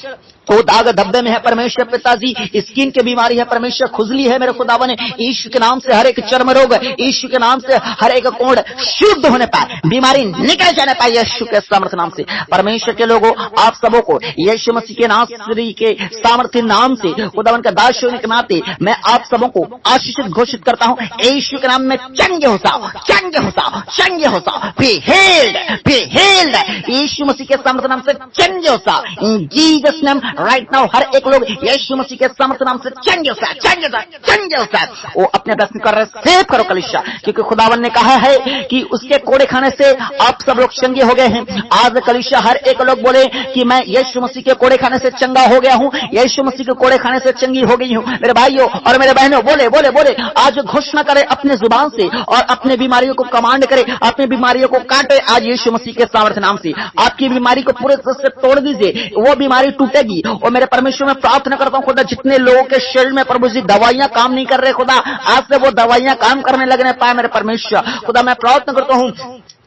तो दाग धब्बे में है परमेश्वर पिताजी, स्किन की बीमारी है परमेश्वर, खुजली है मेरे खुदावन यीशु के नाम से, हर एक चर्म रोग यीशु के नाम से, हर एक कोढ़ शुद्ध होने पाए, बीमारी निकल जाने पाए यीशु के सामर्थ्य नाम से। परमेश्वर के लोगों आप सबों को यीशु मसीह के नासरी के सामर्थ्य नाम से खुदावन का दास होने के नाते मैं आप सबों को आशीषित घोषित करता हूं यीशु के नाम में। चंगे हो जाओ, चंगे हो जाओ, चंगे हो जाओ, be healed, be healed, Yeshu Masih के सामर्थ्य नाम से चंगे हो जाओ in Jesus name right now. हर एक लोग यीशु मसीह के सामर्थ्य नाम से चंगे हो जाए, चंगे हो जाए, चंगे हो जाए। वो अपने दर्शन कर रहे सेव करो कलीसिया, क्योंकि खुदावन ने कहा है कि उसके कोड़े खाने से आप सब लोग चंगे हो गए हैं। आज कलीसिया हर एक लोग बोले कि मैं यीशु मसीह के कोड़े खाने से चंगा हो गया हूं, यीशु मसीह के कोड़े खाने से चंगी हो गई हूं। मेरे भाइयों और मेरे बहनों बोले बोले बोले आज घोषणा करे अपने जुबान से और अपने बीमारियों को कमांड करे, अपनी बीमारियों को काटे आज यीशु मसीह के सामर्थ्य नाम से। आपकी बीमारी को पूरे तरह से तोड़ दीजिए, वो बीमारी टूटेगी। और मेरे परमेश्वर में प्रार्थना करता हूं खुदा जितने लोगों के शरीर में प्रभु जी दवाइयां काम नहीं कर रहे खुदा आज से वो दवाइयां काम करने लगने पाए मेरे परमेश्वर। खुदा मैं प्रार्थना करता हूं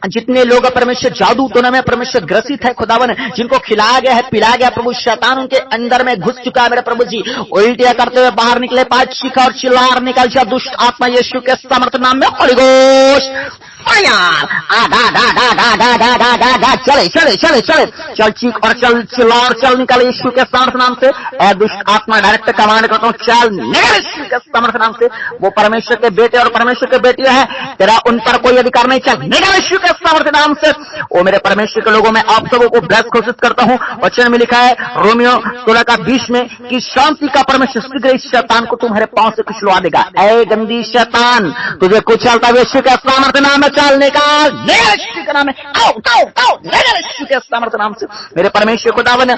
जितने लोग परमेश्वर जादू टोना में परमेश्वर ग्रसित है खुदावन, जिनको खिलाया गया है पिलाया गया प्रभु, शैतान उनके अंदर में घुस चुका है मेरे प्रभु जी, उल्टियां करते हुए बाहर निकले, पांच चीखा और चिल्लार निकल जा दुष्ट आत्मा यीशु के सामर्थ्य नाम में। होली घोस्ट चले चले चले चले चल चीख और चल चिल्ला और चल निकल यीशु के सामर्थ्य नाम से। और दुष्ट आत्मा डायरेक्ट कमांड करता हूँ चल निकल यीशु के सामर्थ्य नाम से। वो परमेश्वर के बेटे और परमेश्वर के बेटियां हैं, तेरा उन पर कोई अधिकार नहीं, चल निकल यीशु के सामर्थ्य नाम से। वो मेरे परमेश्वर के लोगों में आप सबों को ब्लेस घोषित करता हूँ। वचन में लिखा है रोमियो 16:20 में कि शांति का परमेश्वर शीघ्र इस शैतान को तुम्हारे पांव से कुचलवा देगा। ऐ गंदी शैतान तुझे कुचलता यीशु के सामर्थ्य नाम में चलने का यीशु के नाम में आओ आओ आओ यीशु के सामर्थ्य नाम से। मेरे परमेश्वर खुदावन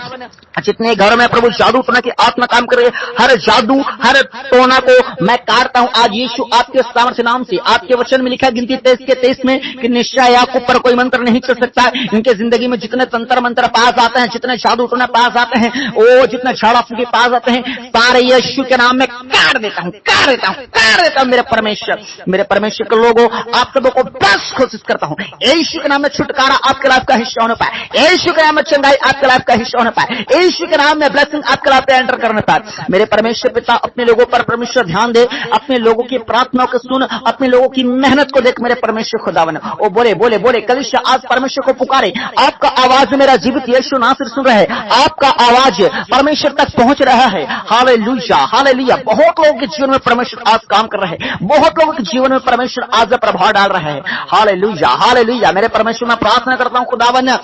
जितने घरों में प्रभु जादू टोना की आत्मा काम कर रही है, हर जादू हर टोना को मैं काटता हूं आज यीशु आपके सामर्थ्य नाम से। आपके वचन में लिखा है गिनती 23 के 23 में कि निश्चय के ऊपर कोई मंत्र नहीं चल सकता। इनके जिंदगी में जितने तंत्र मंत्र पास आते हैं, जितने जादू टोने पास आते हैं, वो जितने झाड़ा फूकी पास आते हैं, सारे यीशु के नाम में काट देता हूं, काट देता हूं, काट देता हूं। मेरे परमेश्वर के लोगों, आप सबों को बस कोशिश करता हूं, यीशु के नाम में छुटकारा आपके लाइफ का हिस्सा होने पाए, यीशु के नाम में चंगाई आपके लाइफ का हिस्सा होने पाए, यीशु के नाम में ब्लेसिंग आपके लाइफ पे एंटर करने पाए। मेरे परमेश्वर पिता, अपने लोगों पर परमेश्वर ध्यान दे, अपने लोगों की प्रार्थनाओं को सुन, अपने लोगों की मेहनत को देख मेरे परमेश्वर खुदावन। ओ बोले बोले बोले कलीसिया आज परमेश्वर को पुकारे, आपका आवाज मेरा जीवित यीशु नासरी सुन रहे हैं, आपका आवाज परमेश्वर तक पहुंच रहा है। Hallelujah, hallelujah. बहुत लोगों के जीवन में परमेश्वर आज काम कर रहे हैं, बहुत लोगों के जीवन में परमेश्वर आज प्रभाव डाल रहा है। Hallelujah, hallelujah. मेरे परमेश्वर मैं प्रार्थना करता हूं खुदावन,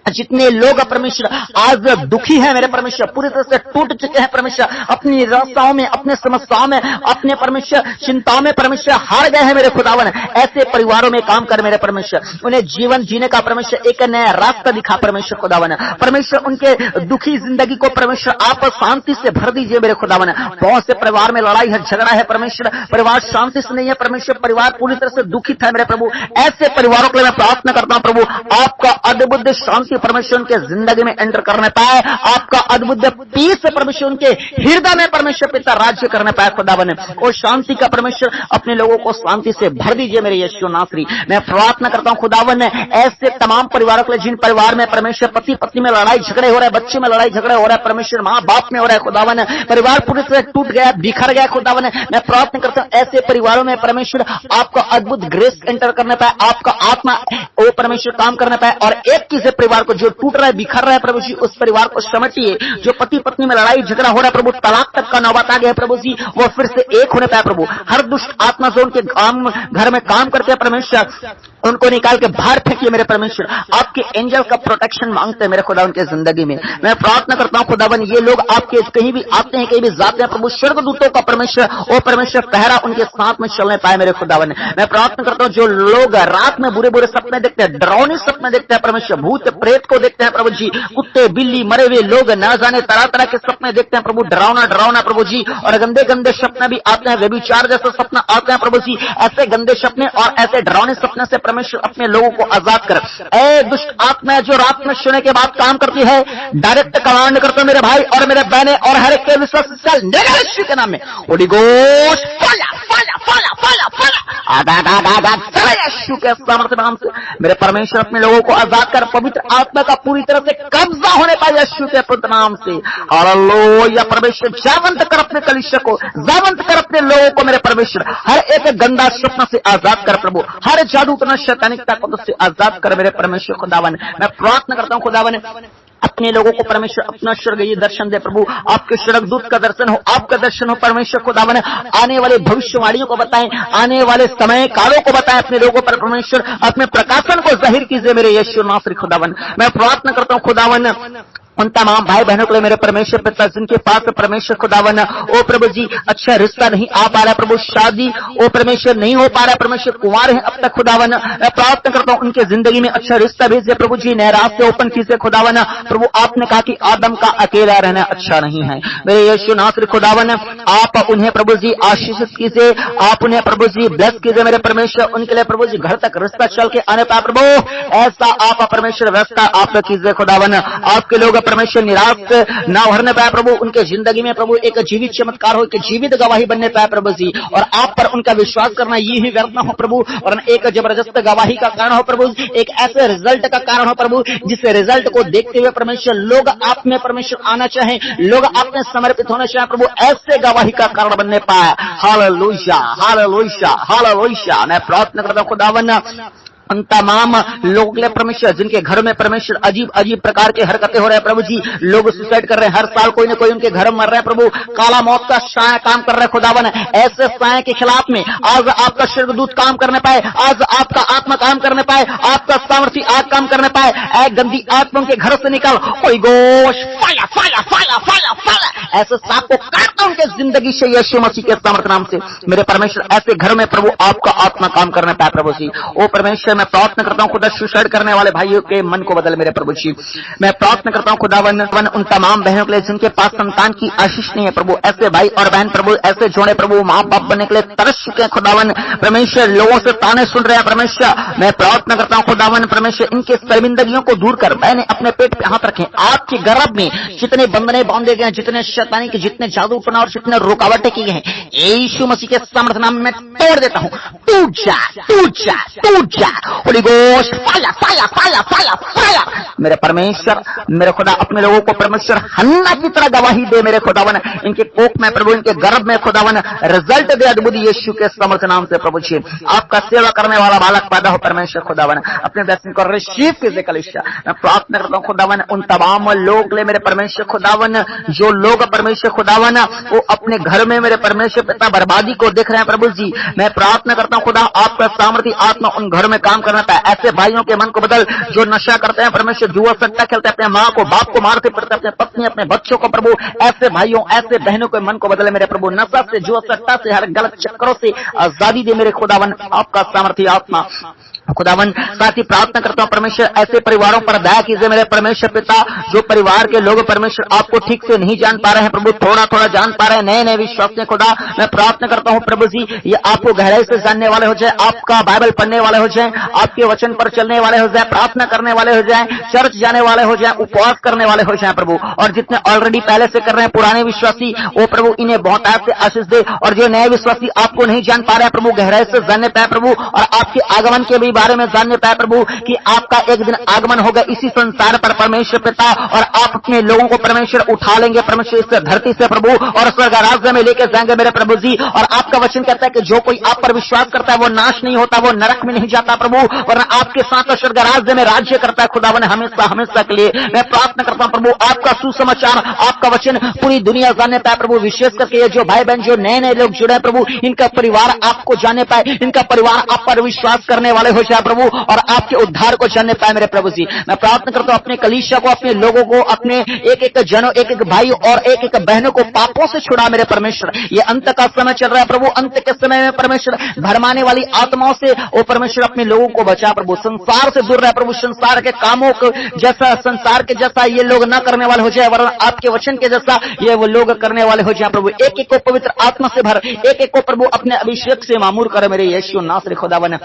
जितने लोग परमेश्वर आज दुखी है मेरे परमेश्वर, पूरी तरह से टूट चुके हैं परमेश्वर, अपनी निराशाओं में, अपने समस्याओं में, अपने परमेश्वर चिंताओं में परमेश्वर हार गए हैं मेरे खुदावन, ऐसे परिवारों में काम कर मेरे परमेश्वर, उन्हें जीवन जीने का परमेश्वर एक नया रास्ता दिखा परमेश्वर खुदावन। परमेश्वर उनके दुखी जिंदगी को परमेश्वर आप शांति से भर दीजिए मेरे खुदावन। बहुत से परिवार में लड़ाई है, झगड़ा है परमेश्वर, परिवार शांति से नहीं है परमेश्वर, परिवार पूरी तरह से दुखित है मेरे प्रभु। ऐसे परिवारों के लिए मैं प्रार्थना करता हूं प्रभु, आपका अद्भुत शांति परमेश्वर उनके जिंदगी में एंटर करने पाए, आपका अद्भुत पीस परमेश्वर उनके हृदय में परमेश्वर पिता राज्य करने पाए खुदावन। और शांति का परमेश्वर अपने लोगों को शांति से भर दीजिए मेरे यीशु नासरी। मैं प्रार्थना करता हूं खुदावन, ऐसे तमाम परिवारों के लिए जिन परिवार में परमेश्वर पति पत्नी में लड़ाई झगड़े हो रहे हैं, बच्चे में लड़ाई झगड़े हो रहा है परमेश्वर, माँ बाप में हो रहा है खुदावन, परिवार पूरी तरह टूट गया, बिखर गया खुदावन। मैं प्रार्थना करता हूं ऐसे परिवारों में परमेश्वर आपका अद्भुत ग्रेस एंटर करने पाए, आपका आत्मा वो परमेश्वर काम करने पाए, और एक किसी परिवार को जो टूट रहा है, बिखर रहा है प्रभु जी, उस परिवार को समेटिए। जो पति पत्नी में लड़ाई झगड़ा हो रहा है प्रभु, तलाक तक का नौबत आ गया है प्रभु जी, वो फिर से एक होने पाए प्रभु। हर दुष्ट आत्मा जो उनके घर में काम करते हैं परमेश्वर, उनको निकाल के बाहर फेंकिए मेरे परमेश्वर। आपके एंजल का प्रोटेक्शन मांगते हैं मेरे खुदा उनके जिंदगी में। मैं प्रार्थना करता हूं खुदावन, ये लोग आपके कहीं भी आते हैं, कहीं भी जाते हैं प्रभु, स्वर्गदूतों का परमेश्वर ओ परमेश्वर पहरा उनके साथ में चलने पाए मेरे खुदावन। मैं प्रार्थना करता हूं जो लोग रात में बुरे बुरे सपने देखते हैं, डरावने सपने देखते हैं परमेश्वर, भूत प्रेत को देखते हैं प्रभु जी, कुत्ते बिल्ली मरे हुए लोग ना जाने तरह तरह के सपने देखते हैं प्रभु, डरावना डरावना प्रभु जी, और गंदे गंदे सपने भी आते हैं, व्यभिचार जैसे सपना आते हैं प्रभु जी। ऐसे गंदे सपने और ऐसे डरावने सपने से परमेश्वर अपने लोगों को आजाद कर। ए दुष्ट आत्मा जो रात में सोने के बाद काम करती है, डायरेक्ट कमांड करते मेरे भाई और मेरे बहने और हर एक के विश्वास चल यीशु के नाम में, होली घोस्ट फाया फाया फाया फाया फाया यीशु के सामर्थ्य नाम से मेरे परमेश्वर अपने लोगों को आजाद कर, पवित्र आत्मा का पूरी तरह से कब्जा होने पाए यीशु के पुत्र नाम से। हालेलुया। परमेश्वर जावंत कर अपने कलीसिया को, जावंत कर अपने लोगों को मेरे परमेश्वर, हर एक गंदा सपना से आजाद कर प्रभु, हर जादू टोना शैतानिकता को से आजाद कर मेरे परमेश्वर खुदावन। मैं प्रार्थना करता हूं खुदावन, अपने लोगों को परमेश्वर अपना स्वर्गीय दर्शन दे प्रभु, आपके स्वर्गदूत का दर्शन हो, आपका दर्शन हो परमेश्वर खुदावन। आने वाले भविष्यवाणियों को बताएं, आने वाले समय कालों को बताएं अपने लोगों पर परमेश्वर, अपने प्रकाशन को जाहिर कीजिए मेरे यीशु नासरी खुदावन। मैं प्रार्थना करता हूं खुदावन उन तमाम भाई बहनों के लिए मेरे परमेश्वर पिता जिनके पास परमेश्वर खुदावन ओ प्रभु जी अच्छा रिश्ता नहीं आ पा रहा प्रभु, शादी ओ परमेश्वर नहीं हो पा रहा परमेश्वर, कुंवार है अब तक खुदावन। मैं प्रार्थना करता हूं उनके जिंदगी में अच्छा रिश्ता भेजिए प्रभु जी, नए रास्ते ओपन कीजिए खुदावन। प्रभु आपने कहा कि आदम का अकेला रहना अच्छा नहीं है, मेरे यीशु नासरी खुदावन आप उन्हें प्रभु जी आशीषित कीजिए, आप उन्हें प्रभु जी ब्लेस कीजिए मेरे परमेश्वर, उनके लिए प्रभु जी घर तक रिश्ता चल के आने पाए प्रभु, ऐसा आप परमेश्वर व्यवस्था आप कीजिए खुदावन। आपके लोग परमेश्वर निराश ना भरने पाए प्रभु, उनके जिंदगी में प्रभु एक जीवित चमत्कार हो, एक जीवित गवाही बनने पाए प्रभु जी, और आप पर उनका विश्वास करना ये ही व्यर्थ हो प्रभु, और एक जबरदस्त गवाही का कारण हो प्रभु, एक ऐसे रिजल्ट का कारण हो प्रभु जिस रिजल्ट को देखते हुए परमेश्वर लोग आप में परमेश्वर आना चाहे, लोग आप में समर्पित होना चाहे प्रभु, ऐसे गवाही का कारण बनने पाए। Hallelujah hallelujah hallelujah. मैं प्रार्थना करता हूं खुदावन उन तमाम लोगों के लिए परमेश्वर जिनके घर में परमेश्वर अजीब अजीब प्रकार के हरकतें हो रहे हैं प्रभु जी, लोग सुसाइड कर रहे हैं, हर साल कोई न कोई उनके घर मर रहे हैं प्रभु, काला मौत का साया काम कर रहा है खुदावन। ऐसे साया के खिलाफ में आज आपका स्वर्गदूत काम करने पाए, आज आपका आत्मा काम करने पाए, आपका सामर्थ्य आज काम करने पाए। ऐ गंदी आत्मा के घर से निकाल, कोई गोश फाया फाया फाया फाया फाया, ऐसे सांप को काटता उनके जिंदगी से यीशु मसीह के सामर्थ्य नाम से मेरे परमेश्वर। ऐसे घर में प्रभु आपका आत्मा काम करने पाए प्रभु जी, ओ परमेश्वर मैं प्रार्थना करता हूँ खुदा सुसाइड करने वाले भाइयों के मन को बदल मेरे प्रभु जी। मैं प्रार्थना करता हूँ खुदावन उन तमाम बहनों के लिए जिनके पास संतान की आशीष नहीं है प्रभु, ऐसे भाई और बहन प्रभु, ऐसे जोड़े प्रभु माँ बाप बनने के लिए तरस चुके हैं खुदावन परमेश्वर, लोगों से ताने सुन रहे हैं परमेश्वर। मैं प्रार्थना करता हूँ खुदावन परमेश्वर इनके शर्मिंदगियों को दूर कर, मैंने अपने पेट पे हाथ रखे, आपके गर्भ में जितने बंधने बांधे गए, जितने शैतानी के जितने जादू टोना और जितने रुकावटें की गई हैं, यीशु मसीह के सामर्थ्य नाम में तोड़ देता हूँ। टूट जा टूट जा टूट जा, होली गोश्त फाया फाया फाया फाया फाया। मेरे परमेश्वर मेरे खुदा अपने लोगों को परमेश्वर हन्ना की तरह गवाही दे मेरे खुदावन, इनके कोख में प्रभु, इनके गर्भ में खुदावन रिजल्ट दे अद्भुत यीशु के सामर्थ्य नाम से प्रभु जी। आपका सेवा करने वाला बालक पैदा हो परमेश्वर खुदावन, अपने ब्लेसिंग को रिसीव कीजिए कलीसिया। मैं प्रार्थना करता हूँ खुदावन उन तमाम लोग ले मेरे परमेश्वर खुदावन, जो लोग परमेश्वर खुदावन वो अपने घर में मेरे परमेश्वर पिता बर्बादी को देख रहे हैं प्रभु जी। मैं प्रार्थना करता हूँ खुदा आपका सामर्थ्य आत्मा उन घर में काम करना है। ऐसे भाइयों के मन को बदल जो नशा करते हैं परमेश्वर, जुआ सट्टा खेलते हैं, अपने माँ को बाप को मारते पड़ते, अपने पत्नी अपने बच्चों को प्रभु, ऐसे भाइयों ऐसे बहनों के मन को बदले मेरे प्रभु। नशा से, जुआ सट्टा से, हर गलत चक्करों से आजादी दे मेरे खुदावन, आपका सामर्थ्य आत्मा खुदावन। साथ ही प्रार्थना करता हूँ परमेश्वर ऐसे परिवारों पर दया कीजिए मेरे परमेश्वर पिता, जो परिवार के लोग परमेश्वर आपको ठीक से नहीं जान पा रहे हैं प्रभु, थोड़ा थोड़ा जान पा रहे हैं, नए नए विश्वास में खुदा। मैं प्रार्थना करता हूँ प्रभु जी ये आपको गहराई से जानने वाले हो जाए, आपका बाइबल पढ़ने वाले हो जाए, आपके वचन पर चलने वाले हो जाए, प्रार्थना करने वाले हो जाए, चर्च जाने वाले हो जाए, उपवास करने वाले हो जाए प्रभु। और जितने ऑलरेडी पहले से कर रहे हैं पुराने विश्वासी, वो प्रभु इन्हें बहुत ऐसे आशीष दे। और जो नए विश्वासी आपको नहीं जान पा रहे हैं प्रभु, गहराई से जानने पाए प्रभु, और आपके आगमन के भी बारे में जानने पाए प्रभु कि आपका एक दिन आगमन होगा इसी संसार पर परमेश्वर पिता, और आप अपने लोगों को परमेश्वर उठा लेंगे परमेश्वर इस धरती से प्रभु, और स्वर्ग राज्य में लेके जाएंगे मेरे प्रभु जी। और आपका वचन कहता है कि जो कोई आप पर विश्वास करता है वो नाश नहीं होता, वो नरक में नहीं जाता प्रभु, वरना आपके साथ स्वर्ग राज्य में राज्य करता है खुदावन हमेशा हमेशा के लिए। मैं प्रार्थना करता हूं प्रभु आपका सुसमाचार, आपका वचन पूरी दुनिया जानने पाए प्रभु, विशेष करके ये जो भाई बहन जो नए नए लोग जुड़े प्रभु, इनका परिवार आपको जानने पाए, इनका परिवार आप पर विश्वास करने वाले हो जाए प्रभु, और आपके उद्धार को जानने पाए मेरे प्रभु जी। मैं प्रार्थना करता हूं अपने कलीसिया को, अपने लोगों को, अपने एक एक जनों, एक एक भाई और एक एक बहनों को पापों से छुड़ा मेरे परमेश्वर। ये अंत का समय चल रहा है प्रभु, अंत के समय में परमेश्वर भरमाने वाली आत्माओं से वो परमेश्वर अपने लोगों को बचा प्रभु, संसार से दूर रहे प्रभु, संसार के कामों को जैसा, संसार के जैसा ये लोग न करने वाले हो जाए, वरना आपके वचन के जैसा ये वो लोग करने वाले हो जाए प्रभु। एक एक को पवित्र आत्मा से भर, एक एक को प्रभु अपने अभिषेक से मामूर करे मेरे यीशु नासरी खुदावन।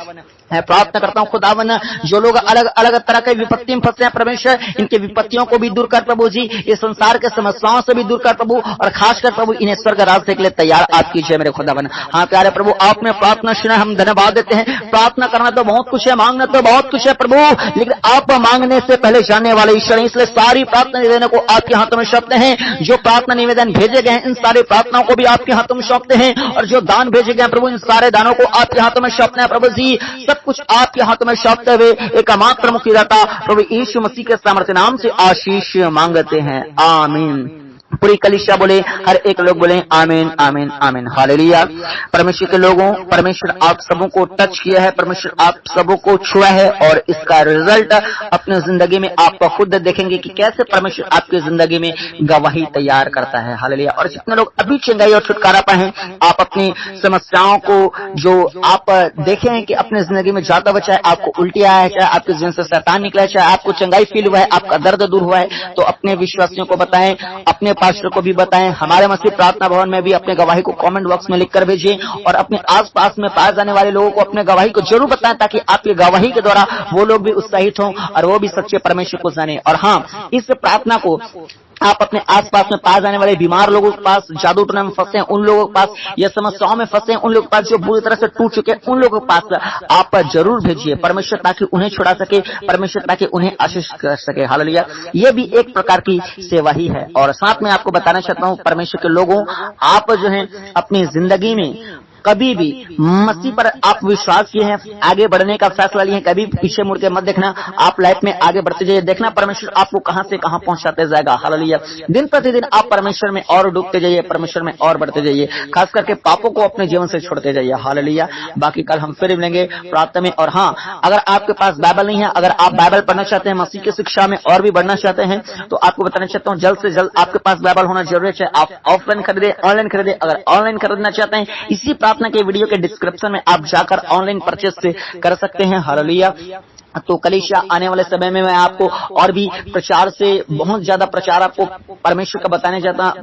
मैं प्रार्थना करता हूं खुदावन जो लोग अलग अलग तरह के विपत्ति में फंसे हैं परमेश्वर, इनके विपत्तियों को भी दूर कर प्रभु जी, इस संसार के समस्याओं से भी दूर कर प्रभु, और खासकर प्रभु इन्हें स्वर्ग राज्य के लिए तैयार आप कीजिए मेरे खुदावन। हाँ प्यारे प्रभु आप में प्रार्थना सुना, हम धन्यवाद देते हैं। प्रार्थना करना तो बहुत कुछ है, मांगना तो बहुत कुछ है प्रभु, लेकिन आप मांगने से पहले जानने वाले ईश्वर हैं, इसलिए सारी प्रार्थना निवेदन को आपके हाथों में सौंपते हैं। जो प्रार्थना निवेदन भेजे गए हैं इन सारी प्रार्थनाओं को भी आपके हाथों में सौंपते हैं, और जो दान भेजे गए प्रभु इन सारे दानों को आपके हाथों में सौंपते हैं प्रभु जी। सब कुछ आपके हाथों में सौंपते हुए एक मात्र मुक्तिदाता प्रभु यीशु मसीह के सामर्थ्य नाम से आशीष मांगते हैं, आमीन। पूरी कलीसिया बोले, हर एक लोग बोले आमीन आमीन आमीन, हालेलुया। परमेश्वर के लोगों, परमेश्वर आप सबों को टच किया है, परमेश्वर आप सबों को छुआ है, और इसका रिजल्ट अपने जिंदगी में आप खुद देखेंगे कि कैसे परमेश्वर आपकी जिंदगी में गवाही तैयार करता है, हालेलुया। और जितने लोग अभी चंगाई और छुटकारा पाए हैं, आप अपनी समस्याओं को जो आप देखे हैं कि अपने जिंदगी में जाता हुआ, चाहे आपको उल्टी आया है, चाहे आपके जीवन से शैतान निकला है, चाहे आपको चंगाई फील हुआ है, आपका दर्द दूर हुआ है, तो अपने विश्वासियों को बताएं, अपने पास्टर को भी बताएं। हमारे मसीह प्रार्थना भवन में भी अपने गवाही को कमेंट बॉक्स में लिखकर भेजिए, और अपने आसपास में पाए जाने वाले लोगों को अपने गवाही को जरूर बताएं, ताकि आपकी गवाही के द्वारा वो लोग भी उत्साहित हों और वो भी सच्चे परमेश्वर को जाने। और हाँ, इस प्रार्थना को आप अपने आसपास में पाए जाने वाले बीमार लोगों के पास, जादू टोना में फंसे हैं उन लोगों के पास, या समस्याओं में फंसे हैं उन लोगों के पास, जो बुरी तरह से टूट चुके हैं उन लोगों के पास आप जरूर भेजिए परमेश्वर, ताकि उन्हें छुड़ा सके परमेश्वर, ताकि उन्हें आशीष कर सके, हालेलुया। ये भी एक प्रकार की सेवा ही है। और साथ में आपको बताना चाहता हूँ परमेश्वर के लोगों, आप जो है अपनी जिंदगी में कभी भी मसीह पर आप विश्वास किए हैं, आगे बढ़ने का फैसला लिए हैं, कभी पीछे मुड़ के मत देखना, आप लाइफ में आगे बढ़ते जाइए, देखना परमेश्वर आपको कहां से कहां पहुंचाते जाएगा, हालेलुया। दिन प्रतिदिन आप परमेश्वर में और डूबते जाइए, परमेश्वर में और बढ़ते जाइए, खास करके पापों को अपने जीवन से छोड़ते जाइए, हालेलुया। बाकी कल हम फिर मिलेंगे प्रार्थना में। और हाँ, अगर आपके पास बाइबल नहीं है, अगर आप बाइबल पढ़ना चाहते हैं, मसीह की शिक्षा में और भी बढ़ना चाहते हैं, तो आपको बताना चाहता हूँ जल्द से जल्द आपके पास बाइबल होना जरूरी है। आप ऑफलाइन खरीदे, ऑनलाइन खरीदे। अगर ऑनलाइन खरीदना चाहते हैं, इसी प्रार्थना के वीडियो के डिस्क्रिप्शन में आप जाकर ऑनलाइन परचेस से कर सकते हैं। हालेलुया। तो कलीसिया आने वाले समय में मैं आपको और भी प्रचार से बहुत ज्यादा प्रचार आपको परमेश्वर का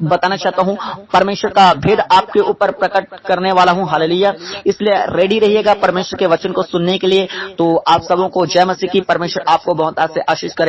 बताना चाहता हूँ। परमेश्वर का भेद आपके ऊपर प्रकट करने वाला हूँ। हालेलुया। इसलिए रेडी रहिएगा परमेश्वर के वचन को सुनने के लिए। तो आप सबों को जय मसीह की। परमेश्वर आपको बहुत आशीष करें।